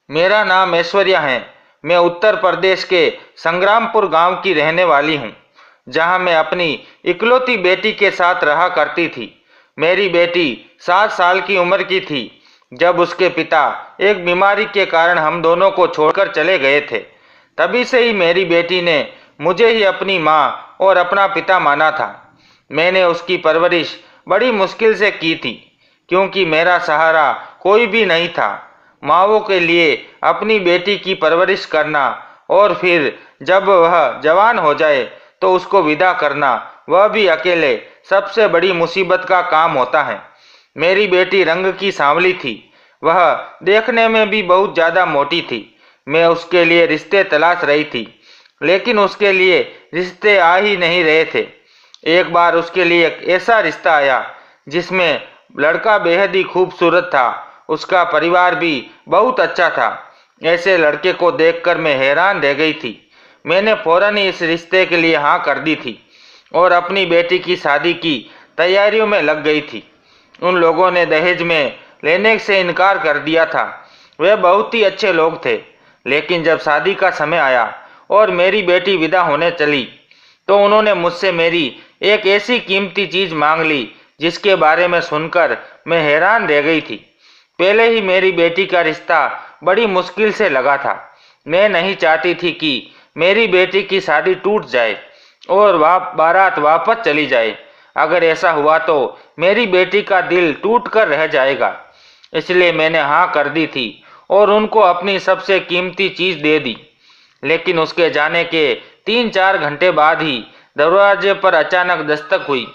मेरा नाम ऐश्वर्या है। मैं उत्तर प्रदेश के संग्रामपुर गांव की रहने वाली हूँ, जहां मैं अपनी इकलौती बेटी के साथ रहा करती थी। मेरी बेटी 7 साल की उम्र की थी जब उसके पिता एक बीमारी के कारण हम दोनों को छोड़कर चले गए थे। तभी से ही मेरी बेटी ने मुझे ही अपनी माँ और अपना पिता माना था। मैंने उसकी परवरिश बड़ी मुश्किल से की थी, क्योंकि मेरा सहारा कोई भी नहीं था। माँओं के लिए अपनी बेटी की परवरिश करना और फिर जब वह जवान हो जाए तो उसको विदा करना, वह भी अकेले, सबसे बड़ी मुसीबत का काम होता है। मेरी बेटी रंग की सांवली थी। वह देखने में भी बहुत ज़्यादा मोटी थी। मैं उसके लिए रिश्ते तलाश रही थी, लेकिन उसके लिए रिश्ते आ ही नहीं रहे थे। एक बार उसके लिए एक ऐसा रिश्ता आया जिसमें लड़का बेहद ही खूबसूरत था। उसका परिवार भी बहुत अच्छा था। ऐसे लड़के को देखकर मैं हैरान रह गई थी। मैंने फौरन ही इस रिश्ते के लिए हाँ कर दी थी और अपनी बेटी की शादी की तैयारियों में लग गई थी। उन लोगों ने दहेज में लेने से इनकार कर दिया था। वे बहुत ही अच्छे लोग थे, लेकिन जब शादी का समय आया और मेरी बेटी विदा होने चली तो उन्होंने मुझसे मेरी एक ऐसी कीमती चीज़ मांग ली जिसके बारे में सुनकर मैं हैरान रह गई थी। पहले ही मेरी बेटी का रिश्ता बड़ी मुश्किल से लगा था। मैं नहीं चाहती थी कि मेरी बेटी की शादी टूट जाए और बारात वापस चली जाए। अगर ऐसा हुआ तो मेरी बेटी का दिल टूट कर रह जाएगा। इसलिए मैंने हाँ कर दी थी और उनको अपनी सबसे कीमती चीज़ दे दी। लेकिन उसके जाने के 3-4 घंटे बाद ही दरवाजे पर अचानक दस्तक हुई।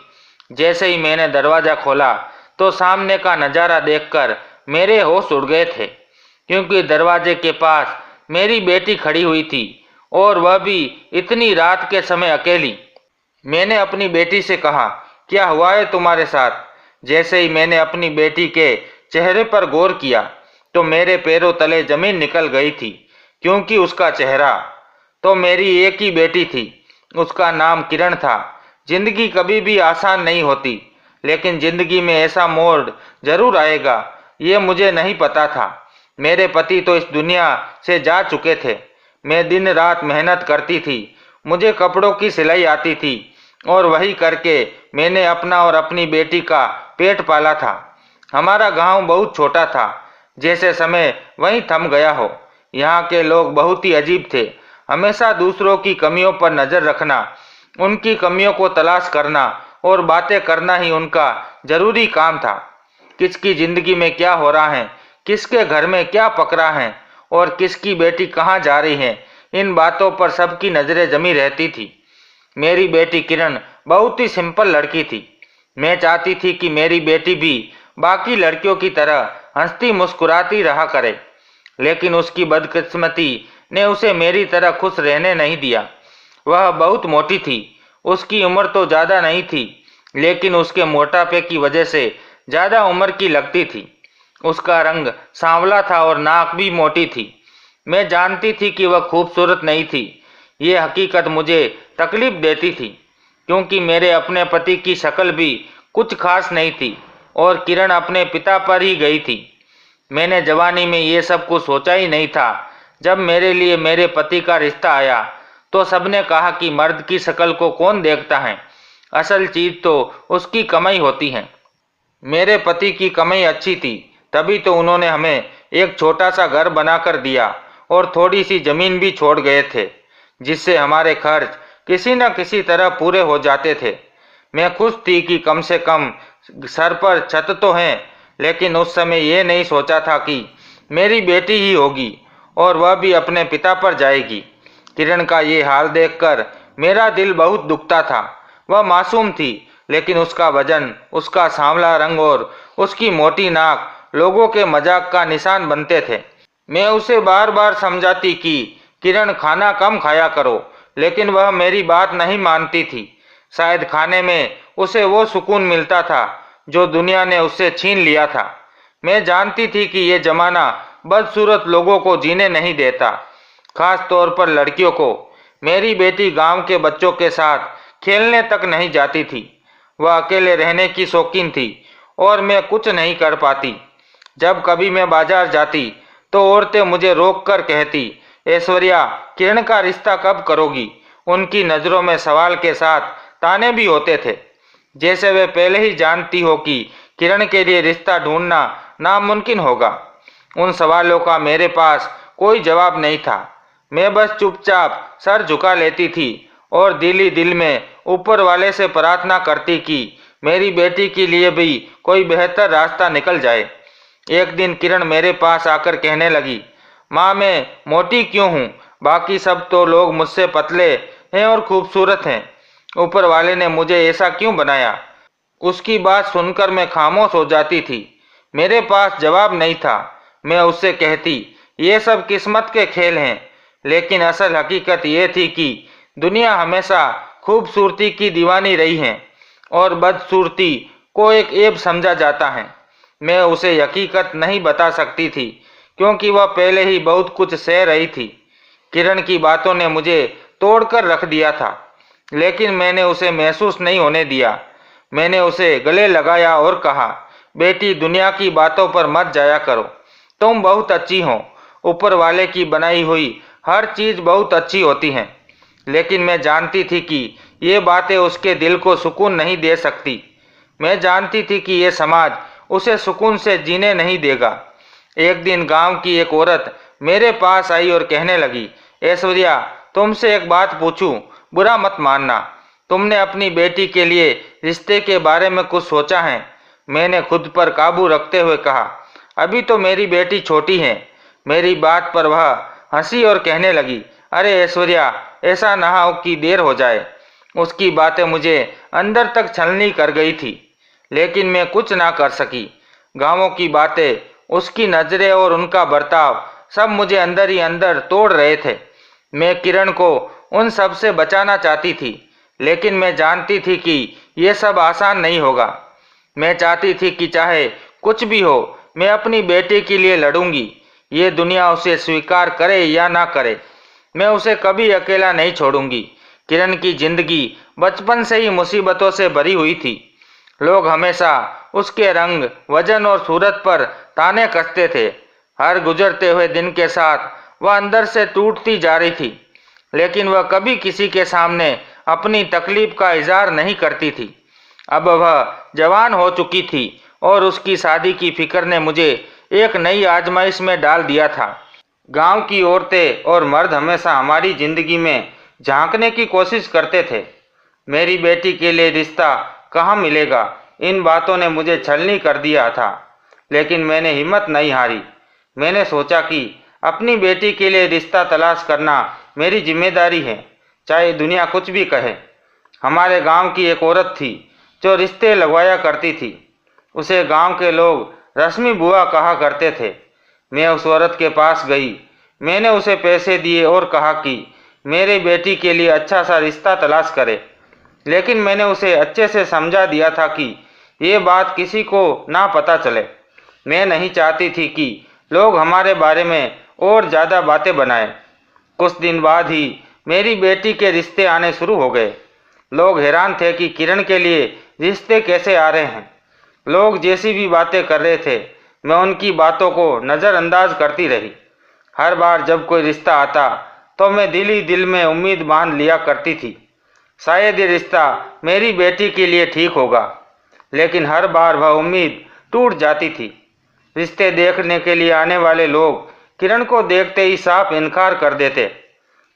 जैसे ही मैंने दरवाज़ा खोला तो सामने का नज़ारा देखकर मेरे होश उड़ गए थे, क्योंकि दरवाजे के पास मेरी बेटी खड़ी हुई थी और वह भी इतनी रात के समय अकेली। मैंने अपनी बेटी से कहा, क्या हुआ है तुम्हारे साथ? जैसे ही मैंने अपनी बेटी के चेहरे पर गौर किया तो मेरे पैरों तले जमीन निकल गई थी, क्योंकि उसका चेहरा तो मेरी एक ही बेटी थी। उसका नाम किरण था। जिंदगी कभी भी आसान नहीं होती, लेकिन जिंदगी में ऐसा मोड़ जरूर आएगा, ये मुझे नहीं पता था। मेरे पति तो इस दुनिया से जा चुके थे। मैं दिन रात मेहनत करती थी। मुझे कपड़ों की सिलाई आती थी और वही करके मैंने अपना और अपनी बेटी का पेट पाला था। हमारा गांव बहुत छोटा था, जैसे समय वहीं थम गया हो। यहाँ के लोग बहुत ही अजीब थे। हमेशा दूसरों की कमियों पर नज़र रखना, उनकी कमियों को तलाश करना और बातें करना ही उनका जरूरी काम था। किसकी ज़िंदगी में क्या हो रहा है, किसके घर में क्या पक रहा है और किसकी बेटी कहाँ जा रही है, इन बातों पर सबकी नज़रें जमी रहती थी। मेरी बेटी किरण बहुत ही सिंपल लड़की थी। मैं चाहती थी कि मेरी बेटी भी बाकी लड़कियों की तरह हंसती मुस्कुराती रहा करे, लेकिन उसकी बदकिस्मती ने उसे मेरी तरह खुश रहने नहीं दिया। वह बहुत मोटी थी। उसकी उम्र तो ज़्यादा नहीं थी, लेकिन उसके मोटापे की वजह से ज़्यादा उम्र की लगती थी। उसका रंग सांवला था और नाक भी मोटी थी। मैं जानती थी कि वह खूबसूरत नहीं थी। ये हकीकत मुझे तकलीफ देती थी, क्योंकि मेरे अपने पति की शक्ल भी कुछ खास नहीं थी और किरण अपने पिता पर ही गई थी। मैंने जवानी में ये सब कुछ सोचा ही नहीं था। जब मेरे लिए मेरे पति का रिश्ता आया तो सबने कहा कि मर्द की शक्ल को कौन देखता है, असल चीज़ तो उसकी कमाई होती है। मेरे पति की कमाई अच्छी थी, तभी तो उन्होंने हमें एक छोटा सा घर बनाकर दिया और थोड़ी सी ज़मीन भी छोड़ गए थे, जिससे हमारे खर्च किसी न किसी तरह पूरे हो जाते थे। मैं खुश थी कि कम से कम सर पर छत तो है, लेकिन उस समय ये नहीं सोचा था कि मेरी बेटी ही होगी और वह भी अपने पिता पर जाएगी। किरण का ये हाल देखकर मेरा दिल बहुत दुखता था। वह मासूम थी, लेकिन उसका वजन, उसका सांवला रंग और उसकी मोटी नाक लोगों के मजाक का निशान बनते थे। मैं उसे बार बार समझाती कि किरण, खाना कम खाया करो, लेकिन वह मेरी बात नहीं मानती थी। शायद खाने में उसे वो सुकून मिलता था जो दुनिया ने उससे छीन लिया था। मैं जानती थी कि ये जमाना बदसूरत लोगों को जीने नहीं देता, खास तौर पर लड़कियों को। मेरी बेटी गांव के बच्चों के साथ खेलने तक नहीं जाती थी। वह अकेले रहने की शौकीन थी और मैं कुछ नहीं कर पाती। जब कभी मैं बाजार जाती तो औरतें मुझे रोककर कहती, ऐश्वर्या, किरण का रिश्ता कब करोगी? उनकी नज़रों में सवाल के साथ ताने भी होते थे, जैसे वे पहले ही जानती हो कि किरण के लिए रिश्ता ढूंढना नामुमकिन होगा। उन सवालों का मेरे पास कोई जवाब नहीं था। मैं बस चुपचाप सर झुका लेती थी और दिल ही दिल में ऊपर वाले से प्रार्थना करती कि मेरी बेटी के लिए भी कोई बेहतर रास्ता निकल जाए। एक दिन किरण मेरे पास आकर कहने लगी, माँ, मैं मोटी क्यों हूँ? बाकी सब तो लोग मुझसे पतले हैं और खूबसूरत हैं। ऊपर वाले ने मुझे ऐसा क्यों बनाया? उसकी बात सुनकर मैं खामोश हो जाती थी। मेरे पास जवाब नहीं था। मैं उससे कहती, ये सब किस्मत के खेल हैं। लेकिन असल हकीकत ये थी कि दुनिया हमेशा खूबसूरती की दीवानी रही है और बदसूरती को एक ऐब समझा जाता है। मैं उसे हकीकत नहीं बता सकती थी क्योंकि वह पहले ही बहुत कुछ सह रही थी। किरण की बातों ने मुझे तोड़कर रख दिया था, लेकिन मैंने उसे महसूस नहीं होने दिया। मैंने उसे गले लगाया और कहा, बेटी, दुनिया की बातों पर मत जाया करो। तुम बहुत अच्छी हो। ऊपर वाले की बनाई हुई हर चीज़ बहुत अच्छी होती है। लेकिन मैं जानती थी कि ये बातें उसके दिल को सुकून नहीं दे सकती। मैं जानती थी कि ये समाज उसे सुकून से जीने नहीं देगा। एक दिन गांव की एक औरत मेरे पास आई और कहने लगी, ऐश्वर्या, तुमसे एक बात पूछूं, बुरा मत मानना। तुमने अपनी बेटी के लिए रिश्ते के बारे में कुछ सोचा है? मैंने खुद पर काबू रखते हुए कहा, अभी तो मेरी बेटी छोटी है। मेरी बात पर वह हंसी और कहने लगी, अरे ऐश्वर्या, ऐसा ना हो कि देर हो जाए। उसकी बातें मुझे अंदर तक छलनी कर गई थी, लेकिन मैं कुछ ना कर सकी। गांवों की बातें, उसकी नज़रें और उनका बर्ताव सब मुझे अंदर ही अंदर तोड़ रहे थे। मैं किरण को उन सब से बचाना चाहती थी, लेकिन मैं जानती थी कि यह सब आसान नहीं होगा। मैं चाहती थी कि चाहे कुछ भी हो, मैं अपनी बेटी के लिए लड़ूंगी। ये दुनिया उसे स्वीकार करे या ना करे, मैं उसे कभी अकेला नहीं छोड़ूंगी। किरण की जिंदगी बचपन से ही मुसीबतों से भरी हुई थी। लोग हमेशा उसके रंग, वजन और सूरत पर ताने कसते थे। हर गुजरते हुए दिन के साथ वह अंदर से टूटती जा रही थी, लेकिन वह कभी किसी के सामने अपनी तकलीफ का इजहार नहीं करती थी। अब वह जवान हो चुकी थी और उसकी शादी की फिक्र ने मुझे एक नई आजमाइश में डाल दिया था। गांव की औरतें और मर्द हमेशा हमारी जिंदगी में झांकने की कोशिश करते थे। मेरी बेटी के लिए रिश्ता कहाँ मिलेगा, इन बातों ने मुझे छलनी कर दिया था। लेकिन मैंने हिम्मत नहीं हारी। मैंने सोचा कि अपनी बेटी के लिए रिश्ता तलाश करना मेरी जिम्मेदारी है, चाहे दुनिया कुछ भी कहे। हमारे गांव की एक औरत थी जो रिश्ते लगवाया करती थी। उसे गांव के लोग रश्मि बुआ कहा करते थे। मैं उस औरत के पास गई। मैंने उसे पैसे दिए और कहा कि मेरी बेटी के लिए अच्छा सा रिश्ता तलाश करे। लेकिन मैंने उसे अच्छे से समझा दिया था कि ये बात किसी को ना पता चले। मैं नहीं चाहती थी कि लोग हमारे बारे में और ज़्यादा बातें बनाएं। कुछ दिन बाद ही मेरी बेटी के रिश्ते आने शुरू हो गए। लोग हैरान थे कि किरण के लिए रिश्ते कैसे आ रहे हैं। लोग जैसी भी बातें कर रहे थे, मैं उनकी बातों को नज़रअंदाज करती रही। हर बार जब कोई रिश्ता आता तो मैं दिल ही दिल में उम्मीद बांध लिया करती थी, शायद ये रिश्ता मेरी बेटी के लिए ठीक होगा। लेकिन हर बार वह उम्मीद टूट जाती थी। रिश्ते देखने के लिए आने वाले लोग किरण को देखते ही साफ इनकार कर देते।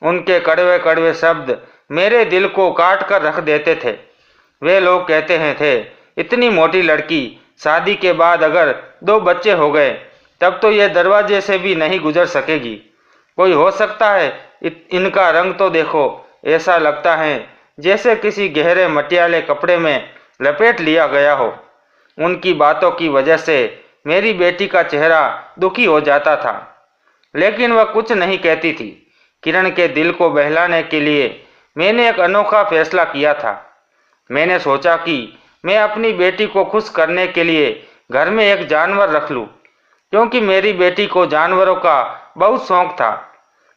उनके कड़वे कड़वे शब्द मेरे दिल को काट कर रख देते थे। वे लोग कहते हैं थे, इतनी मोटी लड़की, शादी के बाद अगर 2 बच्चे हो गए तब तो यह दरवाजे से भी नहीं गुजर सकेगी। कोई हो सकता है? इनका रंग तो देखो, ऐसा लगता है जैसे किसी गहरे मटियाले कपड़े में लपेट लिया गया हो। उनकी बातों की वजह से मेरी बेटी का चेहरा दुखी हो जाता था, लेकिन वह कुछ नहीं कहती थी। किरण के दिल को बहलाने के लिए मैंने एक अनोखा फैसला किया था। मैंने सोचा कि मैं अपनी बेटी को खुश करने के लिए घर में एक जानवर रख लूं, क्योंकि मेरी बेटी को जानवरों का बहुत शौक था।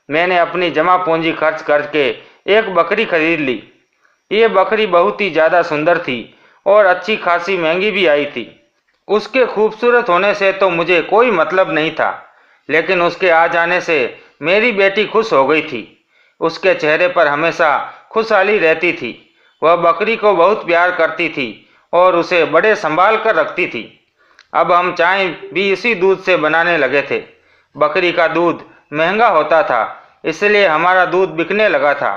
मैंने अपनी जमा पूंजी खर्च करके एक बकरी खरीद ली। ये बकरी बहुत ही ज़्यादा सुंदर थी और अच्छी खासी महंगी भी आई थी। उसके खूबसूरत होने से तो मुझे कोई मतलब नहीं था, लेकिन उसके आ जाने से मेरी बेटी खुश हो गई थी। उसके चेहरे पर हमेशा खुशहाली रहती थी। वह बकरी को बहुत प्यार करती थी और उसे बड़े संभाल कर रखती थी। अब हम चाय भी इसी दूध से बनाने लगे थे। बकरी का दूध महंगा होता था, इसलिए हमारा दूध बिकने लगा था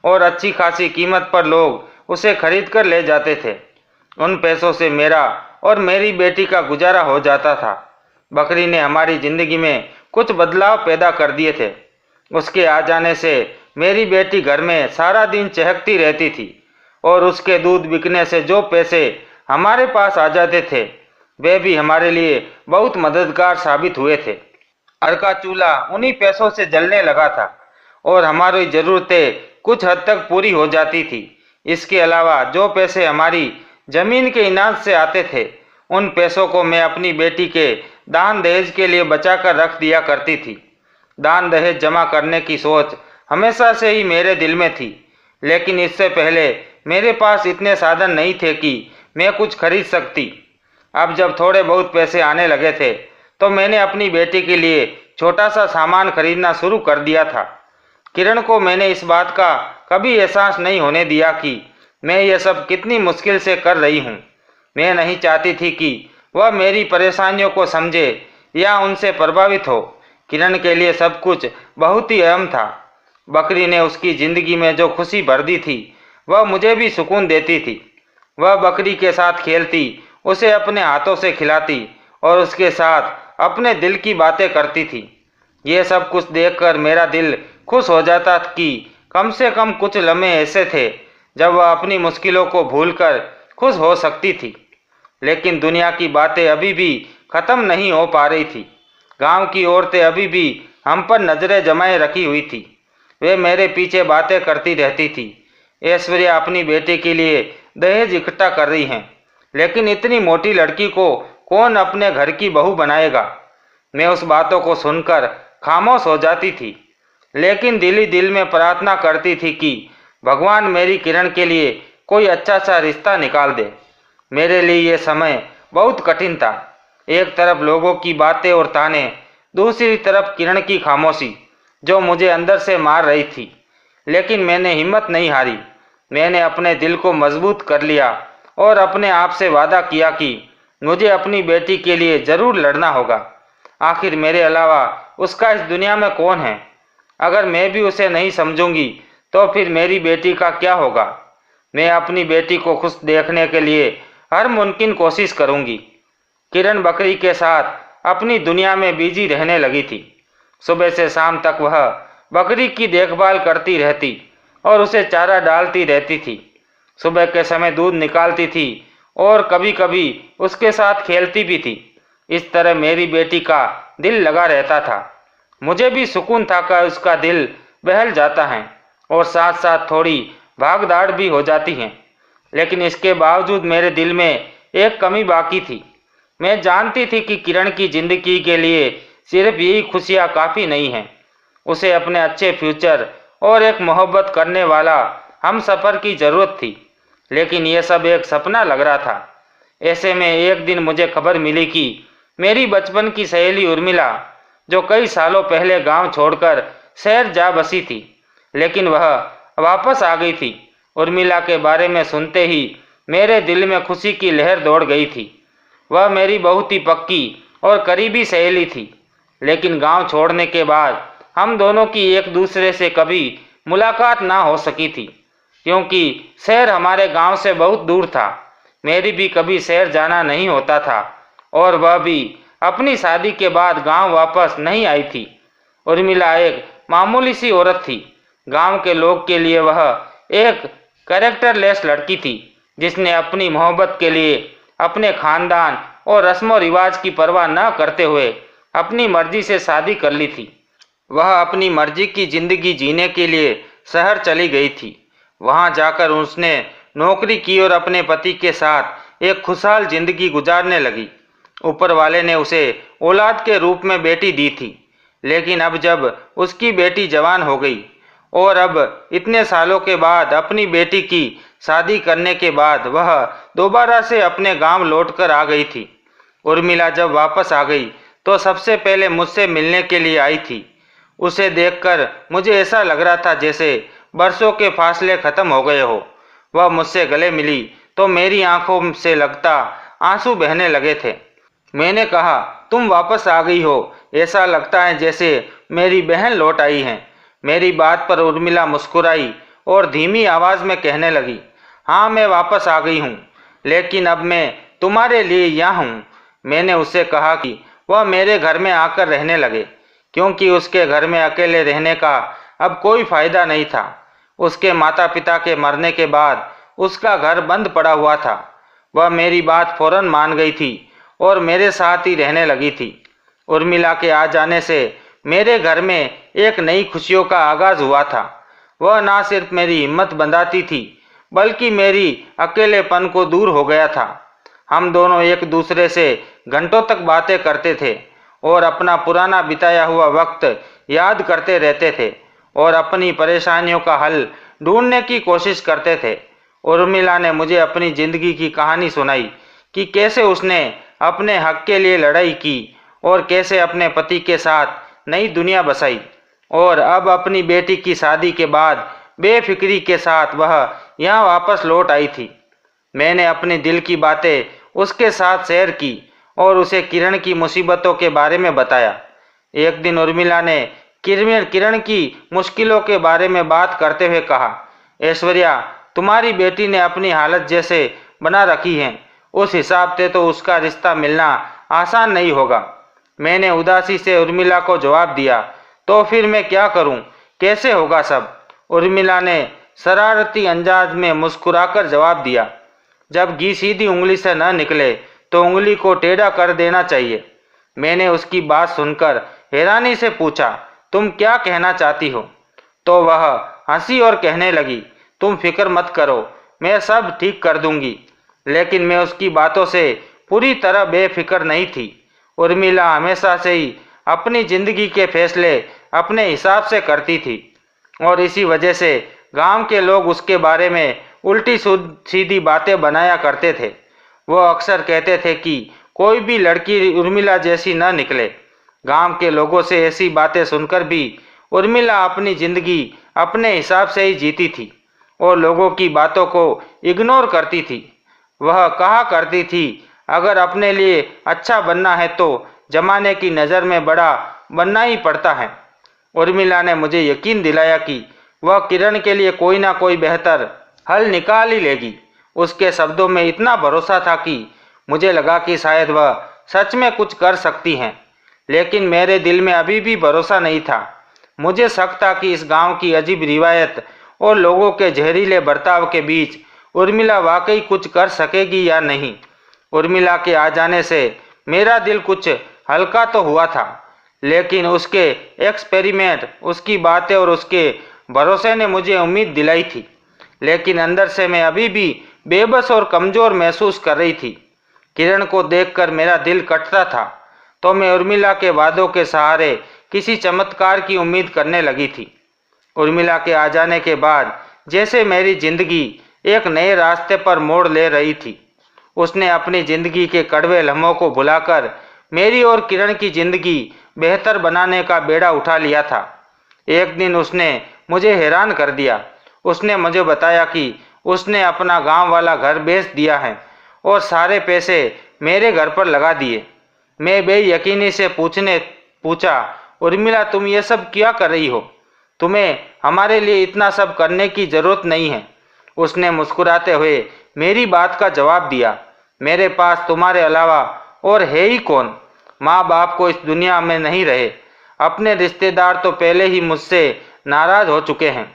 और अच्छी खासी कीमत पर लोग उसे खरीद कर ले जाते थे। उन पैसों से मेरा और मेरी बेटी का गुजारा हो जाता था। बकरी ने हमारी जिंदगी में कुछ बदलाव पैदा कर दिए थे। उसके आ जाने से मेरी बेटी घर में सारा दिन चहकती रहती थी और उसके दूध बिकने से जो पैसे हमारे पास आ जाते थे वे भी हमारे लिए बहुत मददगार साबित हुए थे। घर का चूल्हा उन्हीं पैसों से जलने लगा था और हमारी ज़रूरतें कुछ हद तक पूरी हो जाती थी। इसके अलावा जो पैसे हमारी जमीन के इनाम से आते थे उन पैसों को मैं अपनी बेटी के दान दहेज के लिए बचा कर रख दिया करती थी। दान दहेज जमा करने की सोच हमेशा से ही मेरे दिल में थी, लेकिन इससे पहले मेरे पास इतने साधन नहीं थे कि मैं कुछ खरीद सकती। अब जब थोड़े बहुत पैसे आने लगे थे तो मैंने अपनी बेटी के लिए छोटा सा सामान खरीदना शुरू कर दिया था। किरण को मैंने इस बात का कभी एहसास नहीं होने दिया कि मैं ये सब कितनी मुश्किल से कर रही हूँ। मैं नहीं चाहती थी कि वह मेरी परेशानियों को समझे या उनसे प्रभावित हो। किरण के लिए सब कुछ बहुत ही अहम था। बकरी ने उसकी ज़िंदगी में जो खुशी भर दी थी वह मुझे भी सुकून देती थी। वह बकरी के साथ खेलती, उसे अपने हाथों से खिलाती और उसके साथ अपने दिल की बातें करती थी। ये सब कुछ देखकर मेरा दिल खुश हो जाता कि कम से कम कुछ लम्हे ऐसे थे जब वह अपनी मुश्किलों को भूलकर खुश हो सकती थी। लेकिन दुनिया की बातें अभी भी ख़त्म नहीं हो पा रही थी। गांव की औरतें अभी भी हम पर नज़रें जमाए रखी हुई थी। वे मेरे पीछे बातें करती रहती थी। ऐश्वर्या अपनी बेटे के लिए दहेज इकट्ठा कर रही हैं, लेकिन इतनी मोटी लड़की को कौन अपने घर की बहू बनाएगा। मैं उस बातों को सुनकर खामोश हो जाती थी, लेकिन दिल ही दिल में प्रार्थना करती थी कि भगवान मेरी किरण के लिए कोई अच्छा सा रिश्ता निकाल दे। मेरे लिए ये समय बहुत कठिन था। एक तरफ लोगों की बातें और ताने, दूसरी तरफ किरण की खामोशी जो मुझे अंदर से मार रही थी। लेकिन मैंने हिम्मत नहीं हारी। मैंने अपने दिल को मजबूत कर लिया और अपने आप से वादा किया कि मुझे अपनी बेटी के लिए ज़रूर लड़ना होगा। आखिर मेरे अलावा उसका इस दुनिया में कौन है? अगर मैं भी उसे नहीं समझूंगी तो फिर मेरी बेटी का क्या होगा? मैं अपनी बेटी को खुश देखने के लिए हर मुमकिन कोशिश करूंगी। किरण बकरी के साथ अपनी दुनिया में बिजी रहने लगी थी। सुबह से शाम तक वह बकरी की देखभाल करती रहती और उसे चारा डालती रहती थी। सुबह के समय दूध निकालती थी और कभी कभी उसके साथ खेलती भी थी। इस तरह मेरी बेटी का दिल लगा रहता था। मुझे भी सुकून था कि उसका दिल बहल जाता है और साथ साथ थोड़ी भागदौड़ भी हो जाती है। लेकिन इसके बावजूद मेरे दिल में एक कमी बाकी थी। मैं जानती थी कि किरण की जिंदगी के लिए सिर्फ यही खुशियाँ काफ़ी नहीं हैं। उसे अपने अच्छे फ्यूचर और एक मोहब्बत करने वाला हम सफ़र की ज़रूरत थी। लेकिन यह सब एक सपना लग रहा था। ऐसे में एक दिन मुझे खबर मिली कि मेरी बचपन की सहेली उर्मिला, जो कई सालों पहले गांव छोड़कर शहर जा बसी थी, लेकिन वह वापस आ गई थी। उर्मिला के बारे में सुनते ही मेरे दिल में खुशी की लहर दौड़ गई थी। वह मेरी बहुत ही पक्की और करीबी सहेली थी। लेकिन गांव छोड़ने के बाद हम दोनों की एक दूसरे से कभी मुलाकात ना हो सकी थी, क्योंकि शहर हमारे गांव से बहुत दूर था। मेरी भी कभी शहर जाना नहीं होता था और वह भी अपनी शादी के बाद गांव वापस नहीं आई थी। उर्मिला एक मामूली सी औरत थी। गांव के लोग के लिए वह एक कैरेक्टरलेस लड़की थी, जिसने अपनी मोहब्बत के लिए अपने खानदान और रस्मों रिवाज की परवाह न करते हुए अपनी मर्जी से शादी कर ली थी। वह अपनी मर्जी की जिंदगी जीने के लिए शहर चली गई थी। वहां जाकर उसने नौकरी की और अपने पति के साथ एक खुशहाल जिंदगी गुजारने लगी। ऊपर वाले ने उसे औलाद के रूप में बेटी दी थी। लेकिन अब जब उसकी बेटी जवान हो गई और अब इतने सालों के बाद अपनी बेटी की शादी करने के बाद वह दोबारा से अपने गांव लौटकर आ गई थी। उर्मिला जब वापस आ गई तो सबसे पहले मुझसे मिलने के लिए आई थी। उसे देखकर मुझे ऐसा लग रहा था जैसे बरसों के फासले खत्म हो गए हो। वह मुझसे गले मिली तो मेरी आंखों से लगता आंसू बहने लगे थे। मैंने कहा, तुम वापस आ गई हो, ऐसा लगता है जैसे मेरी बहन लौट आई है। मेरी बात पर उर्मिला मुस्कुराई और धीमी आवाज में कहने लगी, हाँ मैं वापस आ गई हूँ, लेकिन अब मैं तुम्हारे लिए यहाँ हूँ। मैंने उससे कहा कि वह मेरे घर में आकर रहने लगे, क्योंकि उसके घर में अकेले रहने का अब कोई फायदा नहीं था। उसके माता पिता के मरने के बाद उसका घर बंद पड़ा हुआ था। वह मेरी बात फौरन मान गई थी और मेरे साथ ही रहने लगी थी। उर्मिला के आ जाने से मेरे घर में एक नई खुशियों का आगाज हुआ था। वह ना सिर्फ मेरी हिम्मत बंधाती थी, बल्कि मेरी अकेलेपन को दूर हो गया था। हम दोनों एक दूसरे से घंटों तक बातें करते थे और अपना पुराना बिताया हुआ वक्त याद करते रहते थे और अपनी परेशानियों का हल ढूंढने की कोशिश करते थे। उर्मिला ने मुझे अपनी जिंदगी की कहानी सुनाई कि कैसे उसने अपने हक के लिए लड़ाई की और कैसे अपने पति के साथ नई दुनिया बसाई, और अब अपनी बेटी की शादी के बाद बेफिक्री के साथ वह यहाँ वापस लौट आई थी। मैंने अपने दिल की बातें उसके साथ शेयर की और उसे किरण की मुसीबतों के बारे में बताया। एक दिन उर्मिला ने किरण की मुश्किलों के बारे में बात करते हुए कहा, ऐश्वर्या, तुम्हारी बेटी ने अपनी हालत जैसे बना रखी है, उस हिसाब से तो उसका रिश्ता मिलना आसान नहीं होगा। मैंने उदासी से उर्मिला को जवाब दिया, तो फिर मैं क्या करूं, कैसे होगा सब? उर्मिला ने शरारती अंदाज में मुस्कुराकर जवाब दिया, जब घी सीधी उंगली से न निकले तो उंगली को टेढ़ा कर देना चाहिए। मैंने उसकी बात सुनकर हैरानी से पूछा, तुम क्या कहना चाहती हो? तो वह हंसी और कहने लगी, तुम फिक्र मत करो, मैं सब ठीक कर दूंगी। लेकिन मैं उसकी बातों से पूरी तरह बेफिक्र नहीं थी। उर्मिला हमेशा से ही अपनी जिंदगी के फैसले अपने हिसाब से करती थी और इसी वजह से गांव के लोग उसके बारे में उल्टी सीधी बातें बनाया करते थे। वो अक्सर कहते थे कि कोई भी लड़की उर्मिला जैसी न निकले। गांव के लोगों से ऐसी बातें सुनकर भी उर्मिला अपनी जिंदगी अपने हिसाब से ही जीती थी और लोगों की बातों को इग्नोर करती थी। वह कहा करती थी, अगर अपने लिए अच्छा बनना है तो जमाने की नज़र में बड़ा बनना ही पड़ता है। उर्मिला ने मुझे यकीन दिलाया कि वह किरण के लिए कोई ना कोई बेहतर हल निकाल ही लेगी। उसके शब्दों में इतना भरोसा था कि मुझे लगा कि शायद वह सच में कुछ कर सकती हैं, लेकिन मेरे दिल में अभी भी भरोसा नहीं था। मुझे शक था कि इस गांव की अजीब रिवायत और लोगों के जहरीले बर्ताव के बीच उर्मिला वाकई कुछ कर सकेगी या नहीं। उर्मिला के आ जाने से मेरा दिल कुछ हल्का तो हुआ था, लेकिन उसके एक्सपेरिमेंट, उसकी बातें और उसके भरोसे ने मुझे उम्मीद दिलाई थी। लेकिन अंदर से मैं अभी भी बेबस और कमज़ोर महसूस कर रही थी। किरण को देखकर मेरा दिल कटता था, तो मैं उर्मिला के वादों के सहारे किसी चमत्कार की उम्मीद करने लगी थी। उर्मिला के आ जाने के बाद जैसे मेरी जिंदगी एक नए रास्ते पर मोड़ ले रही थी। उसने अपनी जिंदगी के कड़वे लम्हों को भुलाकर मेरी और किरण की जिंदगी बेहतर बनाने का बेड़ा उठा लिया था। एक दिन उसने मुझे हैरान कर दिया। उसने मुझे बताया कि उसने अपना गांव वाला घर बेच दिया है और सारे पैसे मेरे घर पर लगा दिए। मैं बेयकीनी से पूछा, उर्मिला, तुम ये सब क्या कर रही हो? तुम्हें हमारे लिए इतना सब करने की जरूरत नहीं है। उसने मुस्कुराते हुए मेरी बात का जवाब दिया, मेरे पास तुम्हारे अलावा और है ही कौन? माँ बाप को इस दुनिया में नहीं रहे, अपने रिश्तेदार तो पहले ही मुझसे नाराज हो चुके हैं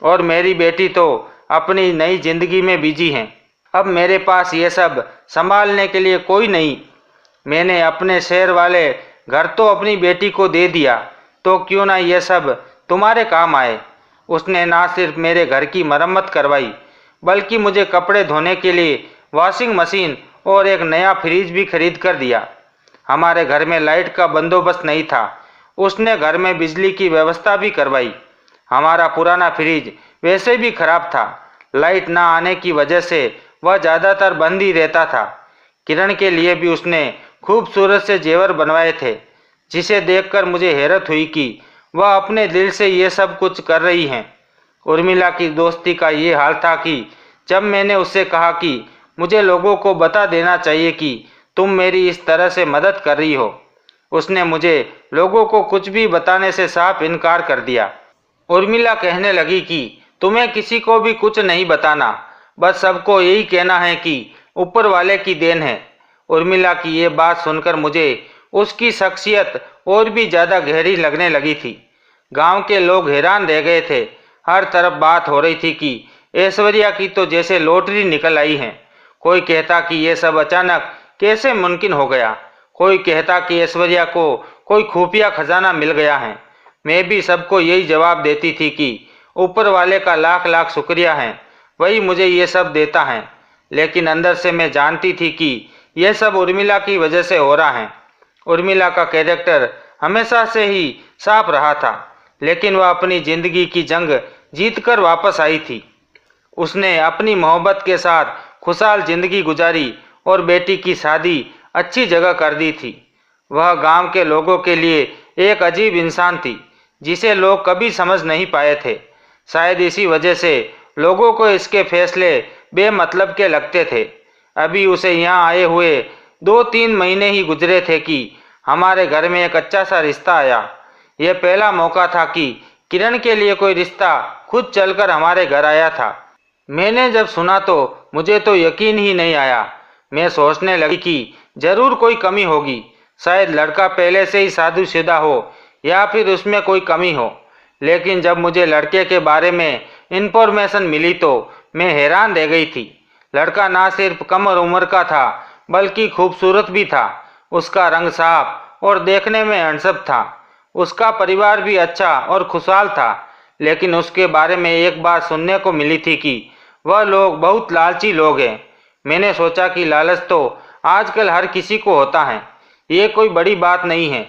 और मेरी बेटी तो अपनी नई जिंदगी में बिजी हैं। अब मेरे पास ये सब संभालने के लिए कोई नहीं। मैंने अपने शहर वाले घर तो अपनी बेटी को दे दिया, तो क्यों ना ये सब तुम्हारे काम आए। उसने ना सिर्फ मेरे घर की मरम्मत करवाई, बल्कि मुझे कपड़े धोने के लिए वॉशिंग मशीन और एक नया फ्रिज भी खरीद कर दिया। हमारे घर में लाइट का बंदोबस्त नहीं था, उसने घर में बिजली की व्यवस्था भी करवाई। हमारा पुराना फ्रिज वैसे भी खराब था, लाइट ना आने की वजह से वह ज़्यादातर बंद ही रहता था। किरण के लिए भी उसने खूबसूरत से जेवर बनवाए थे, जिसे देखकर मुझे हैरत हुई कि वह अपने दिल से ये सब कुछ कर रही हैं। उर्मिला की दोस्ती का ये हाल था कि जब मैंने उससे कहा कि मुझे लोगों को बता देना चाहिए कि तुम मेरी इस तरह से मदद कर रही हो, उसने मुझे लोगों को कुछ भी बताने से साफ इनकार कर दिया। उर्मिला कहने लगी कि तुम्हें किसी को भी कुछ नहीं बताना, बस सबको यही कहना है कि ऊपर वाले की देन है। उर्मिला की ये बात सुनकर मुझे उसकी शख्सियत और भी ज़्यादा गहरी लगने लगी थी। गांव के लोग हैरान रह गए थे। हर तरफ बात हो रही थी कि ऐश्वर्या की तो जैसे लॉटरी निकल आई है। कोई कहता कि ये सब अचानक कैसे मुमकिन हो गया, कोई कहता कि ऐश्वर्या को कोई खुफिया खजाना मिल गया है। मैं भी सबको यही जवाब देती थी कि ऊपर वाले का लाख लाख शुक्रिया है, वही मुझे ये सब देता है। लेकिन अंदर से मैं जानती थी कि यह सब उर्मिला की वजह से हो रहा है। उर्मिला का कैरेक्टर हमेशा से ही साफ रहा था, लेकिन वह अपनी जिंदगी की जंग जीतकर वापस आई थी। उसने अपनी मोहब्बत के साथ खुशहाल जिंदगी गुजारी और बेटी की शादी अच्छी जगह कर दी थी। वह गांव के लोगों के लिए एक अजीब इंसान थी, जिसे लोग कभी समझ नहीं पाए थे। शायद इसी वजह से लोगों को इसके फैसले बेमतलब के लगते थे। अभी उसे यहाँ आए हुए 2-3 महीने ही गुजरे थे कि हमारे घर में एक अच्छा सा रिश्ता आया। यह पहला मौका था कि किरण के लिए कोई रिश्ता खुद चलकर हमारे घर आया था। मैंने जब सुना तो मुझे तो यकीन ही नहीं आया। मैं सोचने लगी कि जरूर कोई कमी होगी, शायद लड़का पहले से ही शादीशुदा हो या फिर उसमें कोई कमी हो। लेकिन जब मुझे लड़के के बारे में इंफॉर्मेशन मिली तो मैं हैरान रह गई थी। लड़का ना सिर्फ कम उम्र का था, बल्कि खूबसूरत भी था। उसका रंग साफ और देखने में हैंडसम था। उसका परिवार भी अच्छा और खुशहाल था। लेकिन उसके बारे में एक बात सुनने को मिली थी कि वह लोग बहुत लालची लोग हैं। मैंने सोचा कि लालच तो आजकल हर किसी को होता है, ये कोई बड़ी बात नहीं है।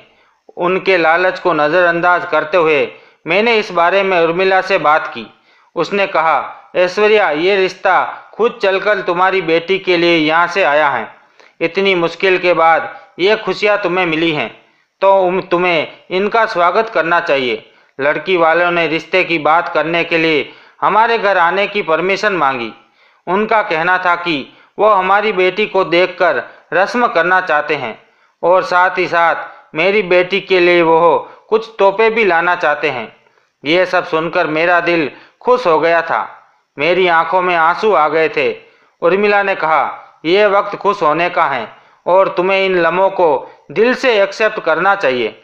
उनके लालच को नज़रअंदाज करते हुए मैंने इस बारे में उर्मिला से बात की। उसने कहा, ऐश्वर्या, ये रिश्ता खुद चलकर तुम्हारी बेटी के लिए यहाँ से आया है। इतनी मुश्किल के बाद ये खुशियाँ तुम्हें मिली हैं, तो तुम्हें इनका स्वागत करना चाहिए। लड़की वालों ने रिश्ते की बात करने के लिए हमारे घर आने की परमिशन मांगी। उनका कहना था कि वो हमारी बेटी को देखकर रस्म करना चाहते हैं और साथ ही साथ मेरी बेटी के लिए वो कुछ तोहफे भी लाना चाहते हैं। ये सब सुनकर मेरा दिल खुश हो गया था। मेरी आंखों में आंसू आ गए थे। उर्मिला ने कहा, यह वक्त खुश होने का है और तुम्हें इन लम्हों को दिल से एक्सेप्ट करना चाहिए।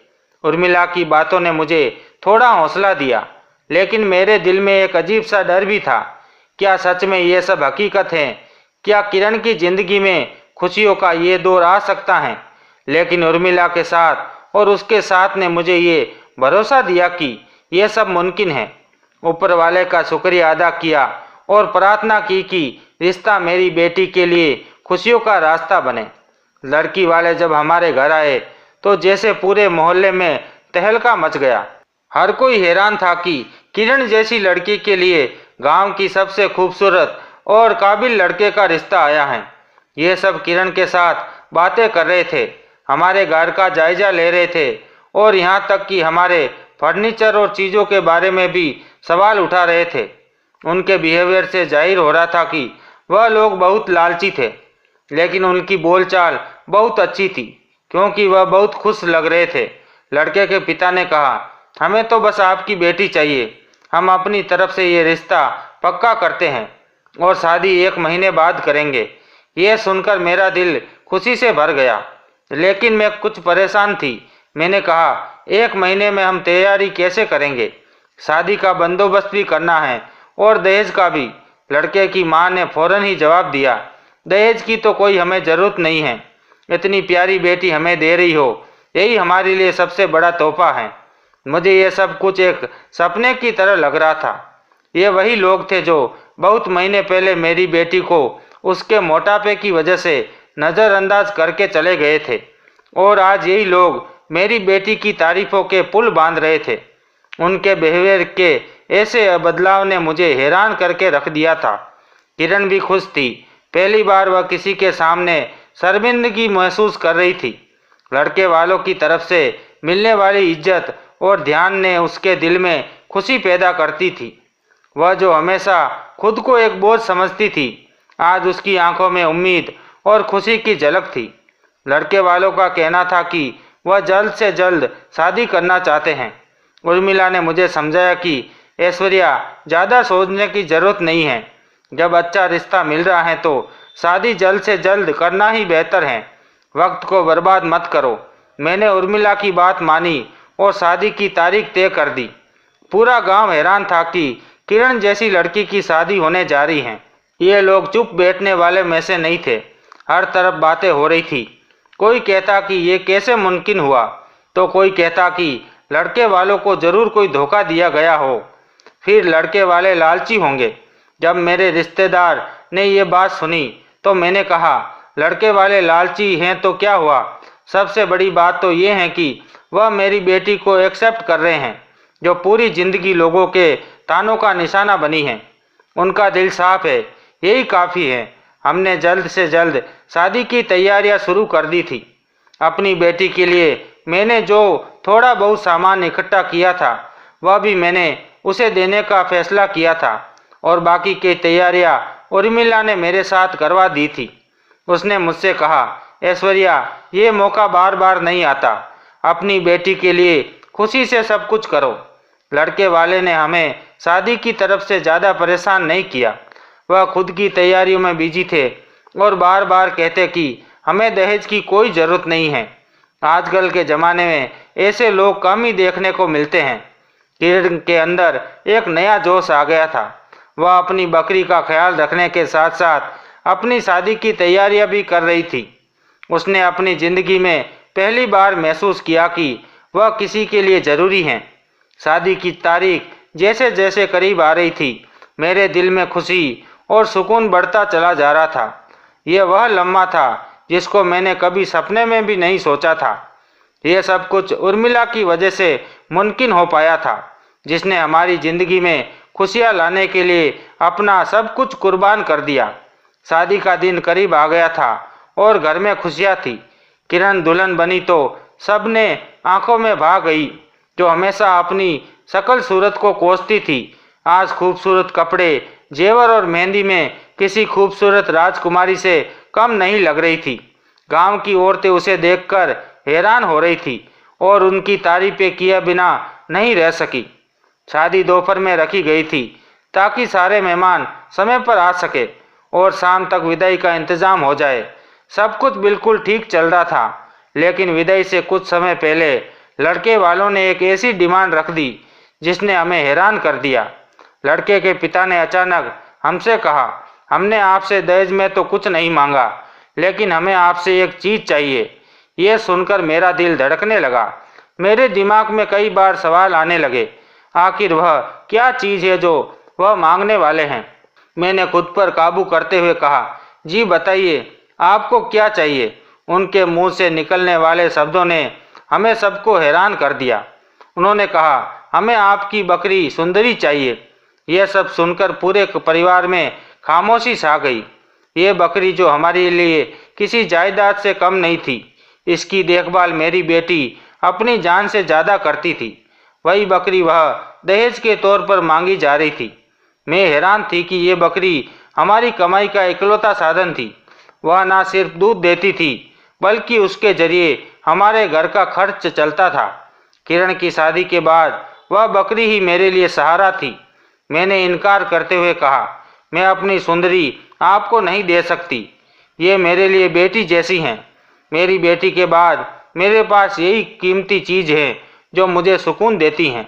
उर्मिला की बातों ने मुझे थोड़ा हौसला दिया, लेकिन मेरे दिल में एक अजीब सा डर भी था। क्या सच में ये सब हकीकत है? क्या किरण की जिंदगी में खुशियों का ये दौर आ सकता है? लेकिन उर्मिला के साथ और उसके साथ ने मुझे ये भरोसा दिया कि यह सब मुमकिन है। ऊपर वाले का शुक्रिया अदा किया और प्रार्थना की कि रिश्ता मेरी बेटी के लिए खुशियों का रास्ता बने। लड़की वाले जब हमारे घर आए तो जैसे पूरे मोहल्ले में तहलका मच गया। हर कोई हैरान था कि किरण जैसी लड़की के लिए गांव की सबसे खूबसूरत और काबिल लड़के का रिश्ता आया है। ये सब किरण के साथ बातें कर रहे थे, हमारे घर का जायजा ले रहे थे और यहाँ तक कि हमारे फर्नीचर और चीज़ों के बारे में भी सवाल उठा रहे थे। उनके बिहेवियर से जाहिर हो रहा था कि वह लोग बहुत लालची थे, लेकिन उनकी बोलचाल बहुत अच्छी थी क्योंकि वह बहुत खुश लग रहे थे। लड़के के पिता ने कहा, हमें तो बस आपकी बेटी चाहिए। हम अपनी तरफ से ये रिश्ता पक्का करते हैं और शादी 1 महीने बाद करेंगे। ये सुनकर मेरा दिल खुशी से भर गया, लेकिन मैं कुछ परेशान थी। मैंने कहा, 1 महीने में हम तैयारी कैसे करेंगे? शादी का बंदोबस्त भी करना है और दहेज का भी। लड़के की माँ ने फौरन ही जवाब दिया, दहेज की तो कोई हमें ज़रूरत नहीं है। इतनी प्यारी बेटी हमें दे रही हो, यही हमारे लिए सबसे बड़ा तोहफा है। मुझे ये सब कुछ एक सपने की तरह लग रहा था। ये वही लोग थे जो बहुत महीने पहले मेरी बेटी को उसके मोटापे की वजह से नज़रअंदाज करके चले गए थे, और आज यही लोग मेरी बेटी की तारीफों के पुल बांध रहे थे। उनके बिहेवियर के ऐसे बदलाव ने मुझे हैरान करके रख दिया था। किरण भी खुश थी। पहली बार वह किसी के सामने शर्मिंदगी महसूस कर रही थी। लड़के वालों की तरफ से मिलने वाली इज्जत और ध्यान ने उसके दिल में खुशी पैदा करती थी। वह जो हमेशा खुद को एक बोझ समझती थी, आज उसकी आंखों में उम्मीद और खुशी की झलक थी। लड़के वालों का कहना था कि वह जल्द से जल्द शादी करना चाहते हैं। उर्मिला ने मुझे समझाया कि ऐश्वर्या, ज़्यादा सोचने की जरूरत नहीं है। जब अच्छा रिश्ता मिल रहा है तो शादी जल्द से जल्द करना ही बेहतर है। वक्त को बर्बाद मत करो। मैंने उर्मिला की बात मानी और शादी की तारीख तय कर दी। पूरा गांव हैरान था कि किरण जैसी लड़की की शादी होने जा रही है। ये लोग चुप बैठने वाले में से नहीं थे। हर तरफ बातें हो रही थी। कोई कहता कि ये कैसे मुमकिन हुआ, तो कोई कहता कि लड़के वालों को जरूर कोई धोखा दिया गया हो। फिर लड़के वाले लालची होंगे। जब मेरे रिश्तेदार ने ये बात सुनी तो मैंने कहा, लड़के वाले लालची हैं तो क्या हुआ, सबसे बड़ी बात तो ये है कि वह मेरी बेटी को एक्सेप्ट कर रहे हैं, जो पूरी जिंदगी लोगों के तानों का निशाना बनी है। उनका दिल साफ है, यही काफ़ी है। हमने जल्द से जल्द शादी की तैयारियां शुरू कर दी थी। अपनी बेटी के लिए मैंने जो थोड़ा बहुत सामान इकट्ठा किया था, वह भी मैंने उसे देने का फैसला किया था और बाकी की तैयारियां उर्मिला ने मेरे साथ करवा दी थी। उसने मुझसे कहा, ऐश्वर्या, ये मौका बार बार नहीं आता। अपनी बेटी के लिए खुशी से सब कुछ करो। लड़के वाले ने हमें शादी की तरफ से ज़्यादा परेशान नहीं किया। वह खुद की तैयारियों में बिजी थे और बार बार कहते कि हमें दहेज की कोई ज़रूरत नहीं है। आजकल के ज़माने में ऐसे लोग कम ही देखने को मिलते हैं। किरण के अंदर एक नया जोश आ गया था। वह अपनी बकरी का ख्याल रखने के साथ साथ अपनी शादी की तैयारियां भी कर रही थी। उसने अपनी ज़िंदगी में पहली बार महसूस किया कि वह किसी के लिए ज़रूरी है। शादी की तारीख जैसे जैसे करीब आ रही थी, मेरे दिल में खुशी और सुकून बढ़ता चला जा रहा था। यह वह लम्हा था जिसको मैंने कभी सपने में भी नहीं सोचा था। यह सब कुछ उर्मिला की वजह से मुमकिन हो पाया था, जिसने हमारी ज़िंदगी में खुशियाँ लाने के लिए अपना सब कुछ कुर्बान कर दिया। शादी का दिन करीब आ गया था और घर में खुशियाँ थी। किरण दुल्हन बनी तो सब ने आंखों में भा गई। जो हमेशा अपनी शकल सूरत को कोसती थी, आज खूबसूरत कपड़े, जेवर और मेहंदी में किसी खूबसूरत राजकुमारी से कम नहीं लग रही थी। गांव की औरतें उसे देखकर हैरान हो रही थी और उनकी तारीफें किए बिना नहीं रह सकी। शादी दोपहर में रखी गई थी ताकि सारे मेहमान समय पर आ सके और शाम तक विदाई का इंतजाम हो जाए। सब कुछ बिल्कुल ठीक चल रहा था, लेकिन विदाई से कुछ समय पहले लड़के वालों ने एक ऐसी डिमांड रख दी जिसने हमें हैरान कर दिया। लड़के के पिता ने अचानक हमसे कहा, हमने आपसे दहेज में तो कुछ नहीं मांगा, लेकिन हमें आपसे एक चीज़ चाहिए। ये सुनकर मेरा दिल धड़कने लगा। मेरे दिमाग में कई बार सवाल आने लगे, आखिर वह क्या चीज़ है जो वह मांगने वाले हैं। मैंने खुद पर काबू करते हुए कहा, जी बताइए, आपको क्या चाहिए। उनके मुंह से निकलने वाले शब्दों ने हमें सबको हैरान कर दिया। उन्होंने कहा, हमें आपकी बकरी सुंदरी चाहिए। यह सब सुनकर पूरे परिवार में खामोशी छा गई। ये बकरी जो हमारे लिए किसी जायदाद से कम नहीं थी, इसकी देखभाल मेरी बेटी अपनी जान से ज़्यादा करती थी। वही बकरी वह दहेज के तौर पर मांगी जा रही थी। मैं हैरान थी कि ये बकरी हमारी कमाई का इकलौता साधन थी। वह ना सिर्फ दूध देती थी, बल्कि उसके जरिए हमारे घर का खर्च चलता था। किरण की शादी के बाद वह बकरी ही मेरे लिए सहारा थी। मैंने इनकार करते हुए कहा, मैं अपनी सुंदरी आपको नहीं दे सकती। ये मेरे लिए बेटी जैसी हैं। मेरी बेटी के बाद मेरे पास यही कीमती चीज़ है जो मुझे सुकून देती हैं।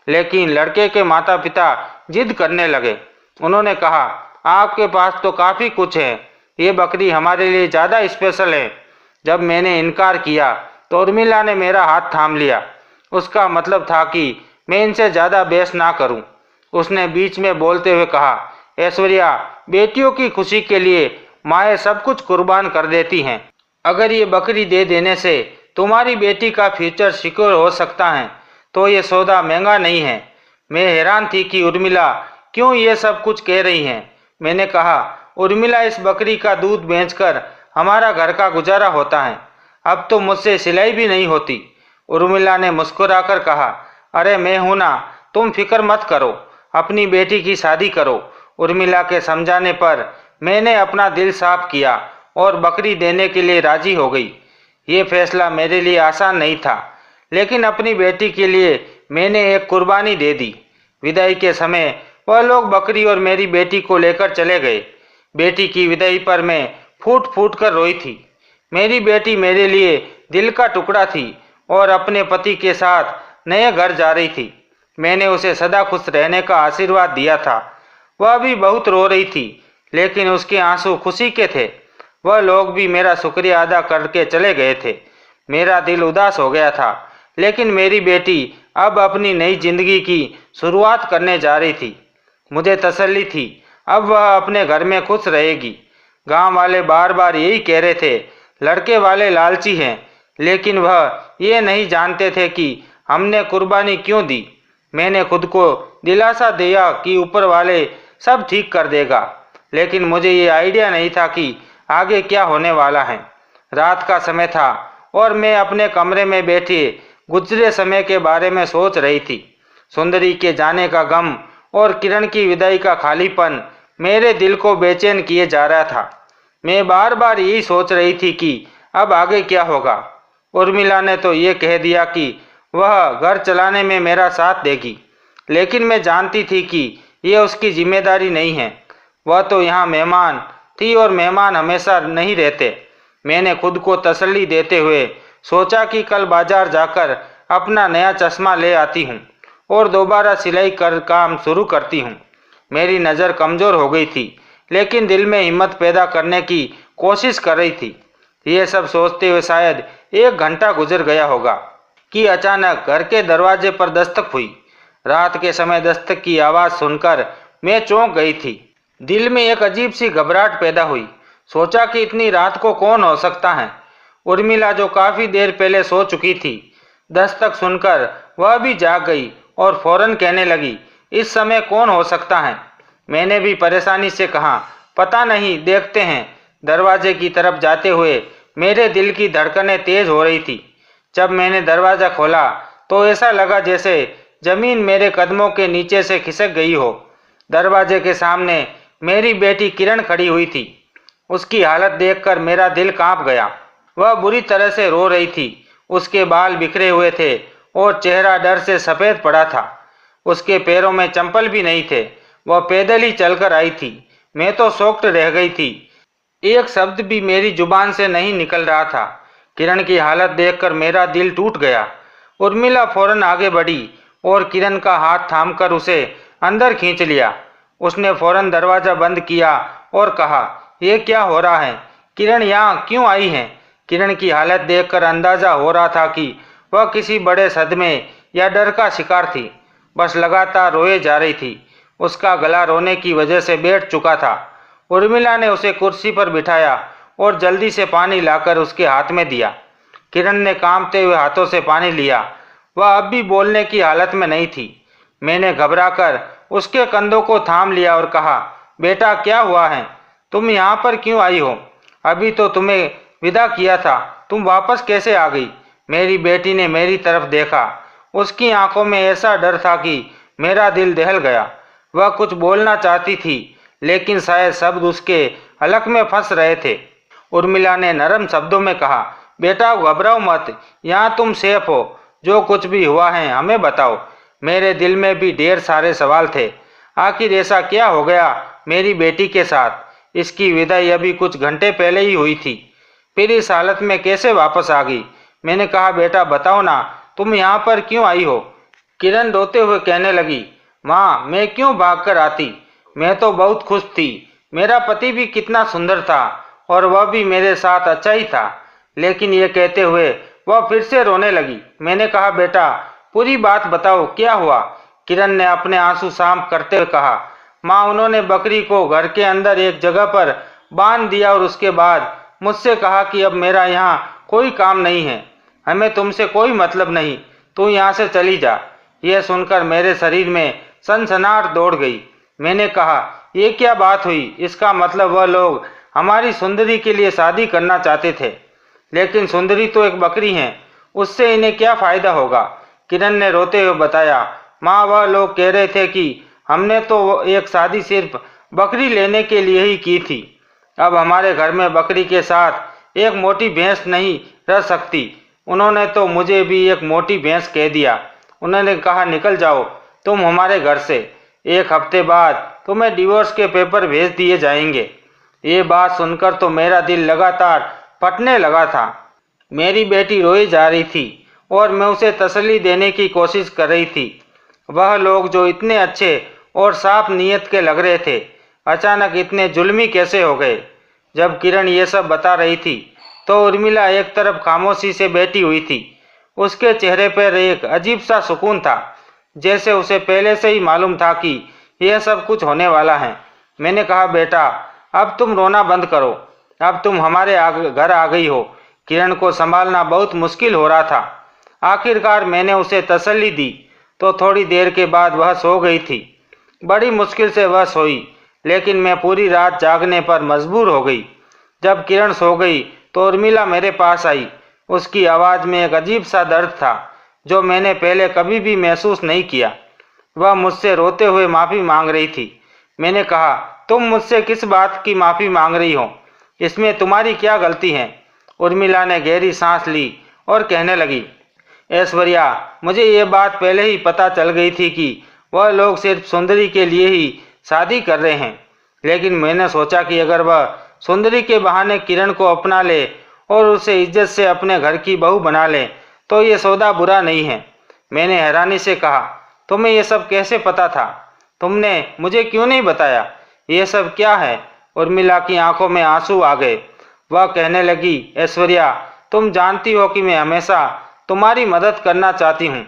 लेकिन लड़के के माता पिता जिद करने लगे। उन्होंने कहा, आपके पास तो काफ़ी कुछ है, ये बकरी हमारे लिए ज़्यादा स्पेशल है। जब मैंने इनकार किया तो उर्मिला ने मेरा हाथ थाम लिया। उसका मतलब था कि मैं इनसे ज़्यादा बहस ना करूं। उसने बीच में बोलते हुए कहा, ऐश्वर्या, बेटियों की खुशी के लिए माएँ सब कुछ कुर्बान कर देती हैं। अगर ये बकरी दे देने से तुम्हारी बेटी का फ्यूचर सिक्योर हो सकता है तो ये सौदा महंगा नहीं है। मैं हैरान थी कि उर्मिला क्यों ये सब कुछ कह रही हैं। मैंने कहा, उर्मिला, इस बकरी का दूध बेचकर हमारा घर का गुजारा होता है। अब तो मुझसे सिलाई भी नहीं होती। उर्मिला ने मुस्कुराकर कहा, अरे मैं हूं ना, तुम फिक्र मत करो, अपनी बेटी की शादी करो। उर्मिला के समझाने पर मैंने अपना दिल साफ किया और बकरी देने के लिए राजी हो गई। ये फैसला मेरे लिए आसान नहीं था, लेकिन अपनी बेटी के लिए मैंने एक कुर्बानी दे दी। विदाई के समय वह लोग बकरी और मेरी बेटी को लेकर चले गए। बेटी की विदाई पर मैं फूट फूट कर रोई थी। मेरी बेटी मेरे लिए दिल का टुकड़ा थी और अपने पति के साथ नए घर जा रही थी। मैंने उसे सदा खुश रहने का आशीर्वाद दिया था। वह भी बहुत रो रही थी, लेकिन उसके आंसू खुशी के थे। वह लोग भी मेरा शुक्रिया अदा करके चले गए थे। मेरा दिल उदास हो गया था, लेकिन मेरी बेटी अब अपनी नई जिंदगी की शुरुआत करने जा रही थी। मुझे तसल्ली थी, अब वह अपने घर में खुश रहेगी। गांव वाले बार बार यही कह रहे थे, लड़के वाले लालची हैं, लेकिन वह ये नहीं जानते थे कि हमने कुर्बानी क्यों दी। मैंने खुद को दिलासा दिया कि ऊपर वाले सब ठीक कर देगा, लेकिन मुझे ये आइडिया नहीं था कि आगे क्या होने वाला है। रात का समय था और मैं अपने कमरे में बैठी गुजरे समय के बारे में सोच रही थी। सुंदरी के जाने का गम और किरण की विदाई का खालीपन मेरे दिल को बेचैन किए जा रहा था। मैं बार बार यही सोच रही थी कि अब आगे क्या होगा। उर्मिला ने तो ये कह दिया कि वह घर चलाने में मेरा साथ देगी, लेकिन मैं जानती थी कि यह उसकी जिम्मेदारी नहीं है। वह तो यहाँ मेहमान थी और मेहमान हमेशा नहीं रहते। मैंने खुद को तसल्ली देते हुए सोचा कि कल बाजार जाकर अपना नया चश्मा ले आती हूँ और दोबारा सिलाई कर काम शुरू करती हूँ। मेरी नज़र कमज़ोर हो गई थी, लेकिन दिल में हिम्मत पैदा करने की कोशिश कर रही थी। ये सब सोचते हुए शायद 1 घंटा गुजर गया होगा कि अचानक घर के दरवाजे पर दस्तक हुई। रात के समय दस्तक की आवाज़ सुनकर मैं चौंक गई थी। दिल में एक अजीब सी घबराहट पैदा हुई। सोचा कि इतनी रात को कौन हो सकता है। उर्मिला जो काफ़ी देर पहले सो चुकी थी, दस्तक सुनकर वह भी जाग गई और फौरन कहने लगी, इस समय कौन हो सकता है। मैंने भी परेशानी से कहा, पता नहीं, देखते हैं। दरवाजे की तरफ जाते हुए मेरे दिल की धड़कनें तेज हो रही थी। जब मैंने दरवाज़ा खोला तो ऐसा लगा जैसे जमीन मेरे कदमों के नीचे से खिसक गई हो। दरवाजे के सामने मेरी बेटी किरण खड़ी हुई थी। उसकी हालत देखकर मेरा दिल कांप गया। वह बुरी तरह से रो रही थी। उसके बाल बिखरे हुए थे और चेहरा डर से सफ़ेद पड़ा था। उसके पैरों में चंपल भी नहीं थे। वह पैदल ही चलकर आई थी। मैं तो शॉक्ड रह गई थी। एक शब्द भी मेरी जुबान से नहीं निकल रहा था। किरण की हालत देखकर मेरा दिल टूट गया। उर्मिला फौरन आगे बढ़ी और किरण का हाथ थामकर उसे अंदर खींच लिया। उसने फौरन दरवाज़ा बंद किया और कहा, यह क्या हो रहा है? किरण यहाँ क्यों आई है? किरण की हालत देखकर अंदाजा हो रहा था कि वह किसी बड़े सदमे या डर का शिकार थी। बस लगातार रोए जा रही थी। उसका गला रोने की वजह से बैठ चुका था। उर्मिला ने उसे कुर्सी पर बिठाया और जल्दी से पानी लाकर उसके हाथ में दिया। किरण ने कांपते हुए हाथों से पानी लिया। वह अब भी बोलने की हालत में नहीं थी। मैंने घबराकर उसके कंधों को थाम लिया और कहा, बेटा क्या हुआ है? तुम यहाँ पर क्यों आई हो? अभी तो तुम्हें विदा किया था, तुम वापस कैसे आ गई? मेरी बेटी ने मेरी तरफ देखा। उसकी आंखों में ऐसा डर था कि मेरा दिल दहल गया। वह कुछ बोलना चाहती थी, लेकिन शायद शब्द उसके हलक में फंस रहे थे। उर्मिला ने नरम शब्दों में कहा, बेटा घबराओ मत, यहाँ तुम सेफ हो। जो कुछ भी हुआ है हमें बताओ। मेरे दिल में भी ढेर सारे सवाल थे। आखिर ऐसा क्या हो गया मेरी बेटी के साथ? इसकी विदाई अभी कुछ घंटे पहले ही हुई थी, फिर इस हालत में कैसे वापस आ गई? मैंने कहा, बेटा बताओ ना, तुम यहाँ पर क्यों आई हो? किरण रोते हुए कहने लगी, माँ मैं क्यों भाग कर आती? मैं तो बहुत खुश थी। मेरा पति भी कितना सुंदर था और वह भी मेरे साथ अच्छा ही था। लेकिन ये कहते हुए वह फिर से रोने लगी। मैंने कहा, बेटा पूरी बात बताओ, क्या हुआ? किरण ने अपने आंसू साफ करते हुए कहा, माँ उन्होंने बकरी को घर के अंदर एक जगह पर बांध दिया और उसके बाद मुझसे कहा कि अब मेरा यहाँ कोई काम नहीं है, हमें तुमसे कोई मतलब नहीं, तू यहाँ से चली जा। यह सुनकर मेरे शरीर में सनसनाहट दौड़ गई। मैंने कहा, ये क्या बात हुई? इसका मतलब वह लोग हमारी सुंदरी के लिए शादी करना चाहते थे, लेकिन सुंदरी तो एक बकरी है। उससे इन्हें क्या फ़ायदा होगा? किरण ने रोते हुए बताया, माँ वह लोग कह रहे थे कि हमने तो एक शादी सिर्फ बकरी लेने के लिए ही की थी। अब हमारे घर में बकरी के साथ एक मोटी भैंस नहीं रह सकती। उन्होंने तो मुझे भी एक मोटी भैंस कह दिया। उन्होंने कहा निकल जाओ तुम हमारे घर से, 1 हफ्ते बाद तुम्हें डिवोर्स के पेपर भेज दिए जाएंगे। ये बात सुनकर तो मेरा दिल लगातार फटने लगा था। मेरी बेटी रोई जा रही थी और मैं उसे तसल्ली देने की कोशिश कर रही थी। वह लोग जो इतने अच्छे और साफ नीयत के लग रहे थे, अचानक इतने जुल्मी कैसे हो गए? जब किरण ये सब बता रही थी तो उर्मिला एक तरफ खामोशी से बैठी हुई थी। उसके चेहरे पर एक अजीब सा सुकून था, जैसे उसे पहले से ही मालूम था कि यह सब कुछ होने वाला है। मैंने कहा, बेटा अब तुम रोना बंद करो, अब तुम हमारे घर आ गई हो। किरण को संभालना बहुत मुश्किल हो रहा था। आखिरकार मैंने उसे तसल्ली दी तो थोड़ी देर के बाद वह सो गई थी। बड़ी मुश्किल से वह सोई, लेकिन मैं पूरी रात जागने पर मजबूर हो गई। जब किरण सो गई तो उर्मिला मेरे पास आई। उसकी आवाज़ में एक अजीब सा दर्द था जो मैंने पहले कभी भी महसूस नहीं किया। वह मुझसे रोते हुए माफ़ी मांग रही थी। मैंने कहा, तुम मुझसे किस बात की माफ़ी मांग रही हो? इसमें तुम्हारी क्या गलती है? उर्मिला ने गहरी सांस ली और कहने लगी, ऐश्वर्या, मुझे ये बात पहले ही पता चल गई थी कि वह लोग सिर्फ सुंदरी के लिए ही शादी कर रहे हैं। लेकिन मैंने सोचा कि अगर वह सुंदरी के बहाने किरण को अपना ले और उसे इज्जत से अपने घर की बहू बना ले तो ये सौदा बुरा नहीं है। मैंने हैरानी से कहा, तुम्हें ये सब कैसे पता था? तुमने मुझे क्यों नहीं बताया? ये सब क्या है? उर्मिला की आंखों में आंसू आ गए। वह कहने लगी, ऐश्वर्या, तुम जानती हो कि मैं हमेशा तुम्हारी मदद करना चाहती हूँ।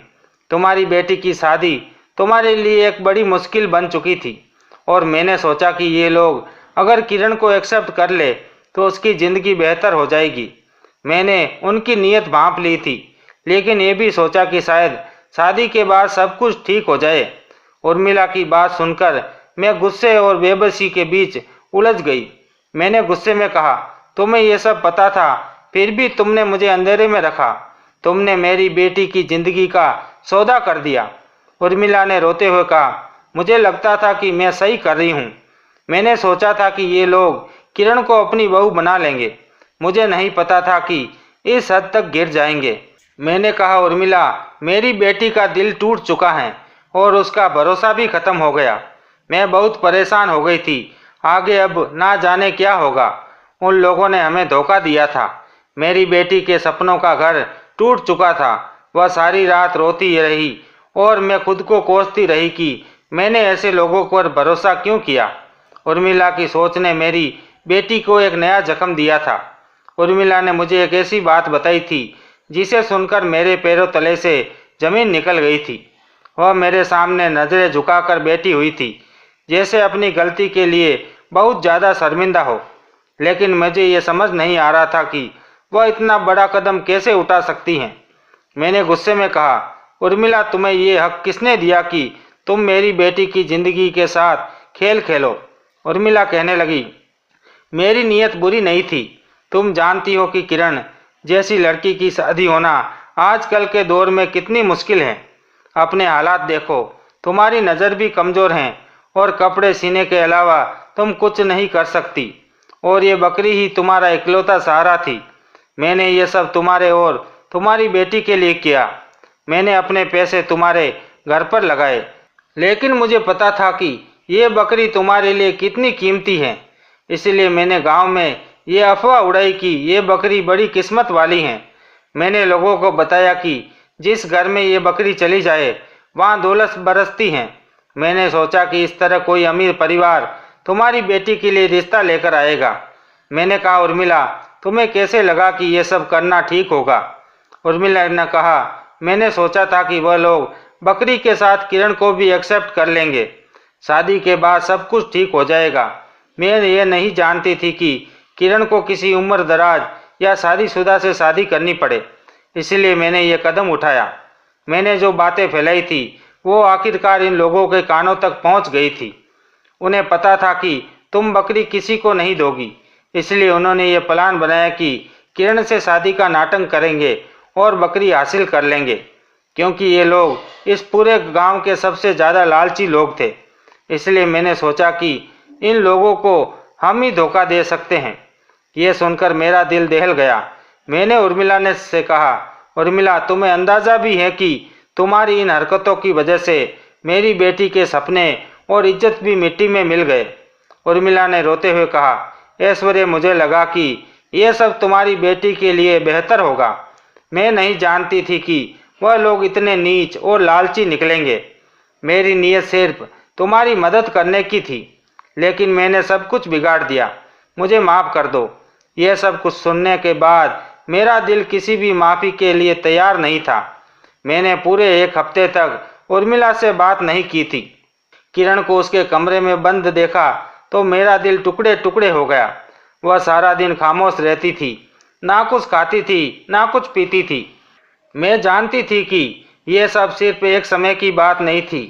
तुम्हारी बेटी की शादी तुम्हारे लिए एक बड़ी मुश्किल बन चुकी थी और मैंने सोचा कि ये लोग अगर किरण को एक्सेप्ट कर ले तो उसकी ज़िंदगी बेहतर हो जाएगी। मैंने उनकी नीयत भांप ली थी, लेकिन ये भी सोचा कि शायद शादी के बाद सब कुछ ठीक हो जाए। उर्मिला की बात सुनकर मैं गुस्से और बेबसी के बीच उलझ गई। मैंने गुस्से में कहा, तुम्हें यह सब पता था, फिर भी तुमने मुझे अंधेरे में रखा। तुमने मेरी बेटी की जिंदगी का सौदा कर दिया। उर्मिला ने रोते हुए कहा, मुझे लगता था कि मैं सही कर रही हूँ। मैंने सोचा था कि ये लोग किरण को अपनी बहू बना लेंगे। मुझे नहीं पता था कि इस हद तक गिर जाएंगे। मैंने कहा, उर्मिला, मेरी बेटी का दिल टूट चुका है और उसका भरोसा भी खत्म हो गया। मैं बहुत परेशान हो गई थी। आगे अब ना जाने क्या होगा। उन लोगों ने हमें धोखा दिया था। मेरी बेटी के सपनों का घर टूट चुका था। वह सारी रात रोती रही और मैं खुद को कोसती रही कि मैंने ऐसे लोगों पर भरोसा क्यों किया। उर्मिला की सोच ने मेरी बेटी को एक नया जख्म दिया था। उर्मिला ने मुझे एक ऐसी बात बताई थी जिसे सुनकर मेरे पैरों तले से जमीन निकल गई थी। वह मेरे सामने नज़रें झुकाकर बैठी हुई थी, जैसे अपनी गलती के लिए बहुत ज़्यादा शर्मिंदा हो। लेकिन मुझे ये समझ नहीं आ रहा था कि वह इतना बड़ा कदम कैसे उठा सकती हैं। मैंने गुस्से में कहा, उर्मिला, तुम्हें ये हक किसने दिया कि तुम मेरी बेटी की ज़िंदगी के साथ खेल खेलो? उर्मिला कहने लगी, मेरी नीयत बुरी नहीं थी। तुम जानती हो कि किरण जैसी लड़की की शादी होना आजकल के दौर में कितनी मुश्किल है। अपने हालात देखो, तुम्हारी नज़र भी कमज़ोर है और कपड़े सीने के अलावा तुम कुछ नहीं कर सकती, और ये बकरी ही तुम्हारा इकलौता सहारा थी। मैंने ये सब तुम्हारे और तुम्हारी बेटी के लिए किया। मैंने अपने पैसे तुम्हारे घर पर लगाए, लेकिन मुझे पता था कि ये बकरी तुम्हारे लिए कितनी कीमती है। इसलिए मैंने गांव में ये अफवाह उड़ाई कि ये बकरी बड़ी किस्मत वाली है। मैंने लोगों को बताया कि जिस घर में ये बकरी चली जाए वहाँ दौलत बरसती है। मैंने सोचा कि इस तरह कोई अमीर परिवार तुम्हारी बेटी के लिए रिश्ता लेकर आएगा। मैंने कहा, उर्मिला, तुम्हें कैसे लगा कि ये सब करना ठीक होगा? उर्मिला ने कहा, मैंने सोचा था कि वह लोग बकरी के साथ किरण को भी एक्सेप्ट कर लेंगे। शादी के बाद सब कुछ ठीक हो जाएगा। मैं ये नहीं जानती थी कि किरण को किसी उम्र दराज या शादीशुदा से शादी करनी पड़े। इसलिए मैंने ये कदम उठाया। मैंने जो बातें फैलाई थी वो आखिरकार इन लोगों के कानों तक पहुंच गई थी। उन्हें पता था कि तुम बकरी किसी को नहीं दोगी, इसलिए उन्होंने ये प्लान बनाया कि किरण से शादी का नाटक करेंगे और बकरी हासिल कर लेंगे, क्योंकि ये लोग इस पूरे गांव के सबसे ज़्यादा लालची लोग थे। इसलिए मैंने सोचा कि इन लोगों को हम ही धोखा दे सकते हैं। ये सुनकर मेरा दिल दहल गया। मैंने उर्मिला ने से कहा, उर्मिला, तुम्हें अंदाज़ा भी है कि तुम्हारी इन हरकतों की वजह से मेरी बेटी के सपने और इज्जत भी मिट्टी में मिल गए। उर्मिला ने रोते हुए कहा, ऐश्वर्य, मुझे लगा कि यह सब तुम्हारी बेटी के लिए बेहतर होगा। मैं नहीं जानती थी कि वह लोग इतने नीच और लालची निकलेंगे। मेरी नीयत सिर्फ तुम्हारी मदद करने की थी, लेकिन मैंने सब कुछ बिगाड़ दिया। मुझे माफ़ कर दो। यह सब कुछ सुनने के बाद मेरा दिल किसी भी माफ़ी के लिए तैयार नहीं था। मैंने पूरे एक हफ्ते तक उर्मिला से बात नहीं की थी। किरण को उसके कमरे में बंद देखा तो मेरा दिल टुकड़े टुकड़े हो गया। वह सारा दिन खामोश रहती थी, ना कुछ खाती थी, ना कुछ पीती थी। मैं जानती थी कि यह सब सिर्फ एक समय की बात नहीं थी।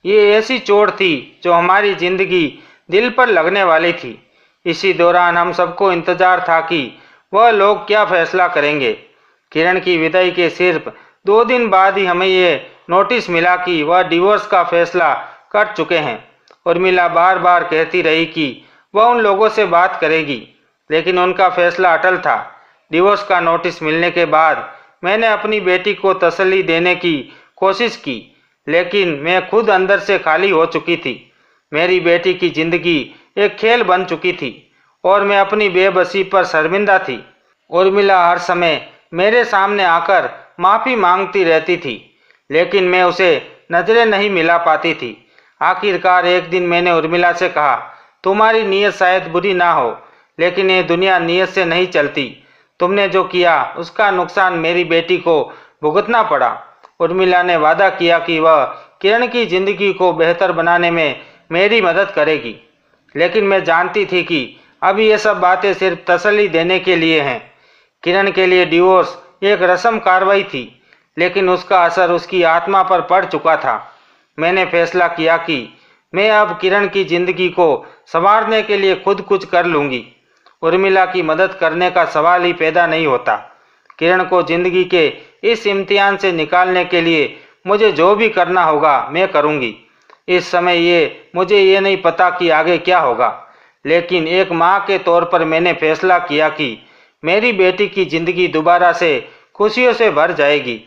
ये ऐसी चोट थी जो हमारी जिंदगी दिल पर लगने वाली थी। इसी दौरान हम सबको इंतजार था कि वह लोग क्या फैसला करेंगे। किरण की विदाई के सिर्फ 2 दिन बाद ही हमें ये नोटिस मिला कि वह डिवोर्स का फैसला कर चुके हैं। उर्मिला बार बार कहती रही कि वह उन लोगों से बात करेगी, लेकिन उनका फैसला अटल था। डिवोर्स का नोटिस मिलने के बाद मैंने अपनी बेटी को तसल्ली देने की कोशिश की, लेकिन मैं खुद अंदर से खाली हो चुकी थी। मेरी बेटी की जिंदगी एक खेल बन चुकी थी और मैं अपनी बेबसी पर शर्मिंदा थी। उर्मिला हर समय मेरे सामने आकर माफ़ी मांगती रहती थी, लेकिन मैं उसे नज़रें नहीं मिला पाती थी। आखिरकार एक दिन मैंने उर्मिला से कहा, तुम्हारी नीयत शायद बुरी ना हो, लेकिन ये दुनिया नीयत से नहीं चलती। तुमने जो किया उसका नुकसान मेरी बेटी को भुगतना पड़ा। उर्मिला ने वादा किया कि वह किरण की जिंदगी को बेहतर बनाने में मेरी मदद करेगी, लेकिन मैं जानती थी कि अभी ये सब बातें सिर्फ तसल्ली देने के लिए हैं। किरण के लिए डिवोर्स एक रस्म कार्रवाई थी, लेकिन उसका असर उसकी आत्मा पर पड़ चुका था। मैंने फैसला किया कि मैं अब किरण की जिंदगी को संवारने के लिए खुद कुछ कर लूँगी। उर्मिला की मदद करने का सवाल ही पैदा नहीं होता। किरण को जिंदगी के इस इम्तिहान से निकालने के लिए मुझे जो भी करना होगा मैं करूँगी। इस समय मुझे ये नहीं पता कि आगे क्या होगा, लेकिन एक माँ के तौर पर मैंने फैसला किया कि मेरी बेटी की जिंदगी दोबारा से खुशियों से भर जाएगी।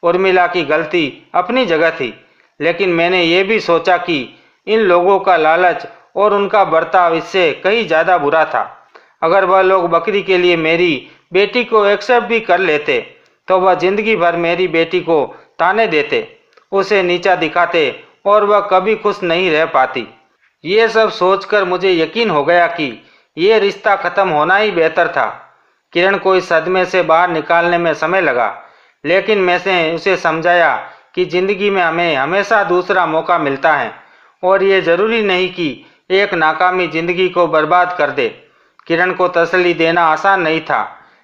उर्मिला की गलती अपनी जगह थी, लेकिन मैंने ये भी सोचा कि इन लोगों का लालच और उनका बर्ताव इससे कहीं ज़्यादा बुरा था। अगर वह लोग बकरी के लिए मेरी बेटी को एक्सेप्ट भी कर लेते तो वह जिंदगी भर मेरी बेटी को ताने देते, उसे नीचा दिखाते और वह कभी खुश नहीं रह पाती। ये सब सोचकर मुझे यकीन हो गया कि ये रिश्ता ख़त्म होना ही बेहतर था। किरण को इस सदमे से बाहर निकालने में समय लगा, लेकिन मैंने उसे समझाया कि ज़िंदगी में हमें हमेशा दूसरा मौका मिलता है और ये ज़रूरी नहीं कि एक नाकामी ज़िंदगी को बर्बाद कर दे। किरण को तसल्ली देना आसान नहीं था,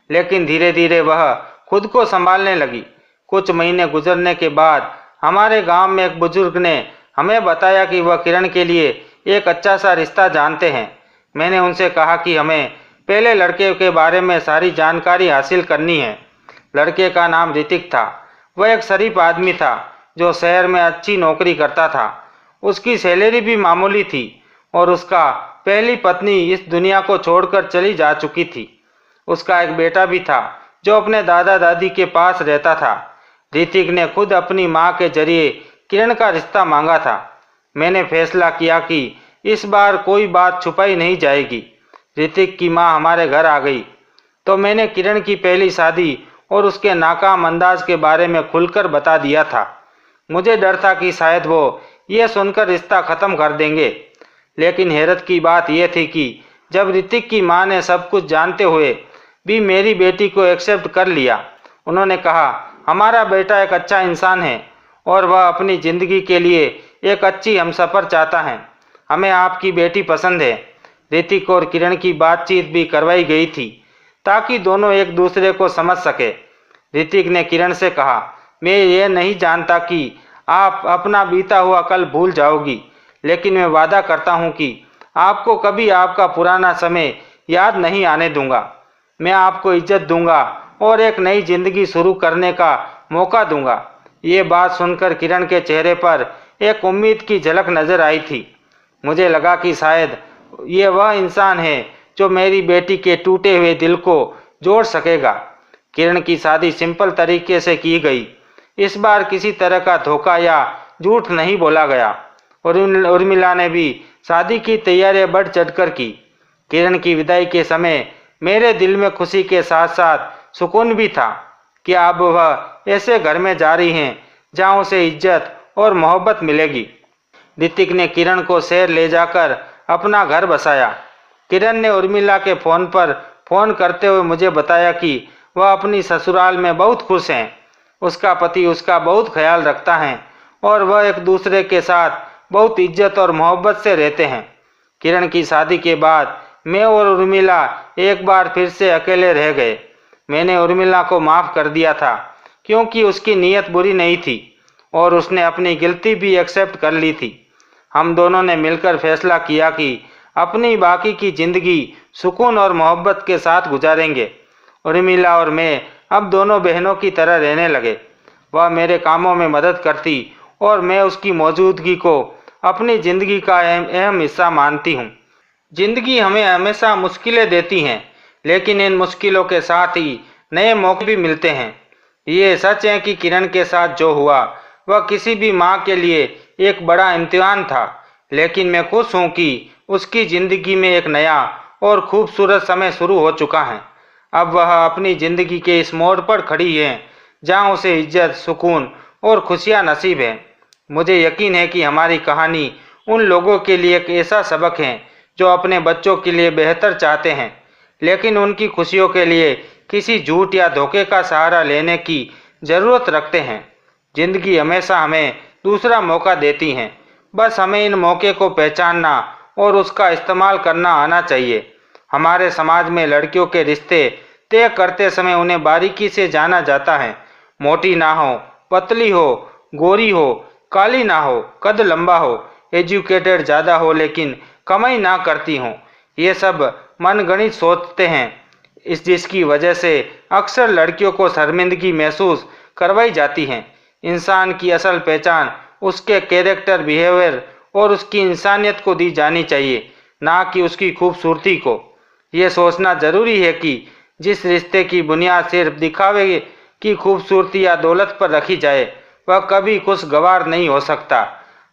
लेकिन धीरे धीरे वह खुद को संभालने लगी। कुछ महीने गुजरने के बाद हमारे गांव में एक बुजुर्ग ने हमें बताया कि वह किरण के लिए एक अच्छा सा रिश्ता जानते हैं। मैंने उनसे कहा कि हमें पहले लड़के के बारे में सारी जानकारी हासिल करनी है। लड़के का नाम ऋतिक था। वह एक शरीफ आदमी था जो शहर में अच्छी नौकरी करता था। उसकी सैलरी भी मामूली थी और उसका पहली पत्नी इस दुनिया को छोड़कर चली जा चुकी थी। उसका एक बेटा भी था जो अपने दादा दादी के पास रहता था। ऋतिक ने खुद अपनी माँ के जरिए किरण का रिश्ता मांगा था। मैंने फैसला किया कि इस बार कोई बात छुपाई नहीं जाएगी। ऋतिक की माँ हमारे घर आ गई तो मैंने किरण की पहली शादी और उसके नाकाम अंदाज के बारे में खुलकर बता दिया था। मुझे डर था कि शायद वो ये सुनकर रिश्ता ख़त्म कर देंगे, लेकिन हैरत की बात यह थी कि जब ऋतिक की माँ ने सब कुछ जानते हुए भी मेरी बेटी को एक्सेप्ट कर लिया। उन्होंने कहा, हमारा बेटा एक अच्छा इंसान है और वह अपनी ज़िंदगी के लिए एक अच्छी हमसफ़र चाहता है। हमें आपकी बेटी पसंद है। ऋतिक और किरण की बातचीत भी करवाई गई थी ताकि दोनों एक दूसरे को समझ सके। ऋतिक ने किरण से कहा, मैं ये नहीं जानता कि आप अपना बीता हुआ कल भूल जाओगी, लेकिन मैं वादा करता हूँ कि आपको कभी आपका पुराना समय याद नहीं आने दूंगा। मैं आपको इज्जत दूंगा और एक नई जिंदगी शुरू करने का मौका दूंगा। ये बात सुनकर किरण के चेहरे पर एक उम्मीद की झलक नजर आई थी। मुझे लगा कि शायद ये वह इंसान है जो मेरी बेटी के टूटे हुए दिल को जोड़ सकेगा। किरण की शादी सिंपल तरीके से की गई। इस बार किसी तरह का धोखा या झूठ नहीं बोला गया। और उर्मिला ने भी शादी की तैयारियां बढ़ चढ़कर की। किरण की विदाई के समय मेरे दिल में खुशी के साथ साथ सुकून भी था कि अब वह ऐसे घर में जा रही हैं जहां उसे इज्जत और मोहब्बत मिलेगी। ऋतिक ने किरण को शहर ले जाकर अपना घर बसाया। किरण ने उर्मिला के फ़ोन पर फ़ोन करते हुए मुझे बताया कि वह अपनी ससुराल में बहुत खुश हैं। उसका पति उसका बहुत ख्याल रखता है और वह एक दूसरे के साथ बहुत इज्जत और मोहब्बत से रहते हैं। किरण की शादी के बाद मैं और उर्मिला एक बार फिर से अकेले रह गए। मैंने उर्मिला को माफ़ कर दिया था क्योंकि उसकी नीयत बुरी नहीं थी और उसने अपनी गलती भी एक्सेप्ट कर ली थी। हम दोनों ने मिलकर फैसला किया कि अपनी बाकी की ज़िंदगी सुकून और मोहब्बत के साथ गुजारेंगे। उर्मिला और मैं अब दोनों बहनों की तरह रहने लगे। वह मेरे कामों में मदद करती और मैं उसकी मौजूदगी को अपनी ज़िंदगी का अहम हिस्सा मानती हूँ। ज़िंदगी हमें हमेशा मुश्किलें देती हैं, लेकिन इन मुश्किलों के साथ ही नए मौके भी मिलते हैं। ये सच है कि किरण के साथ जो हुआ वह किसी भी माँ के लिए एक बड़ा इम्तिहान था, लेकिन मैं खुश हूँ कि उसकी ज़िंदगी में एक नया और खूबसूरत समय शुरू हो चुका है। अब वह अपनी ज़िंदगी के इस मोड़ पर खड़ी है जहाँ उसे इज्जत, सुकून और खुशियाँ नसीब हैं। मुझे यकीन है कि हमारी कहानी उन लोगों के लिए एक ऐसा सबक है जो अपने बच्चों के लिए बेहतर चाहते हैं, लेकिन उनकी खुशियों के लिए किसी झूठ या धोखे का सहारा लेने की ज़रूरत रखते हैं। ज़िंदगी हमेशा हमें दूसरा मौका देती है, बस हमें इन मौके को पहचानना और उसका इस्तेमाल करना आना चाहिए। हमारे समाज में लड़कियों के रिश्ते तय करते समय उन्हें बारीकी से जाना जाता है। मोटी ना हो, पतली हो, गोरी हो, काली ना हो, कद लंबा हो, एजुकेटेड ज़्यादा हो लेकिन कमाई ना करती हो, ये सब मनगढ़ंत सोचते हैं। जिसकी वजह से अक्सर लड़कियों को शर्मिंदगी महसूस करवाई जाती है। इंसान की असल पहचान उसके कैरेक्टर, बिहेवियर और उसकी इंसानियत को दी जानी चाहिए, ना कि उसकी खूबसूरती को। ये सोचना ज़रूरी है कि जिस रिश्ते की बुनियाद सिर्फ दिखावे की खूबसूरती या दौलत पर रखी जाए वह कभी खुशगवार नहीं हो सकता।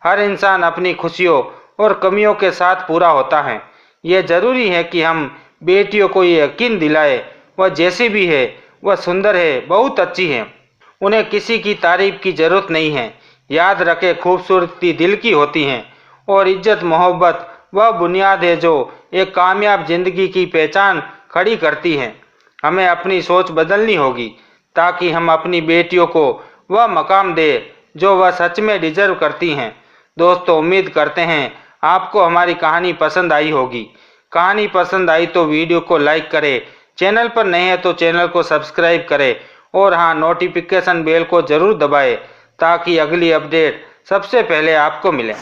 हर इंसान अपनी खुशियों और कमियों के साथ पूरा होता है। यह ज़रूरी है कि हम बेटियों को ये यकीन दिलाए वह जैसी भी है वह सुंदर है, बहुत अच्छी है, उन्हें किसी की तारीफ की ज़रूरत नहीं है। याद रखें, खूबसूरती दिल की होती है और इज्जत, मोहब्बत वह बुनियाद है जो एक कामयाब जिंदगी की पहचान खड़ी करती है। हमें अपनी सोच बदलनी होगी ताकि हम अपनी बेटियों को वह मकाम दे जो वह सच में डिजर्व करती हैं। दोस्तों, उम्मीद करते हैं आपको हमारी कहानी पसंद आई होगी। कहानी पसंद आई तो वीडियो को लाइक करें, चैनल पर नए हैं तो चैनल को सब्सक्राइब करें और हाँ, नोटिफिकेशन बेल को ज़रूर दबाएं ताकि अगली अपडेट सबसे पहले आपको मिले।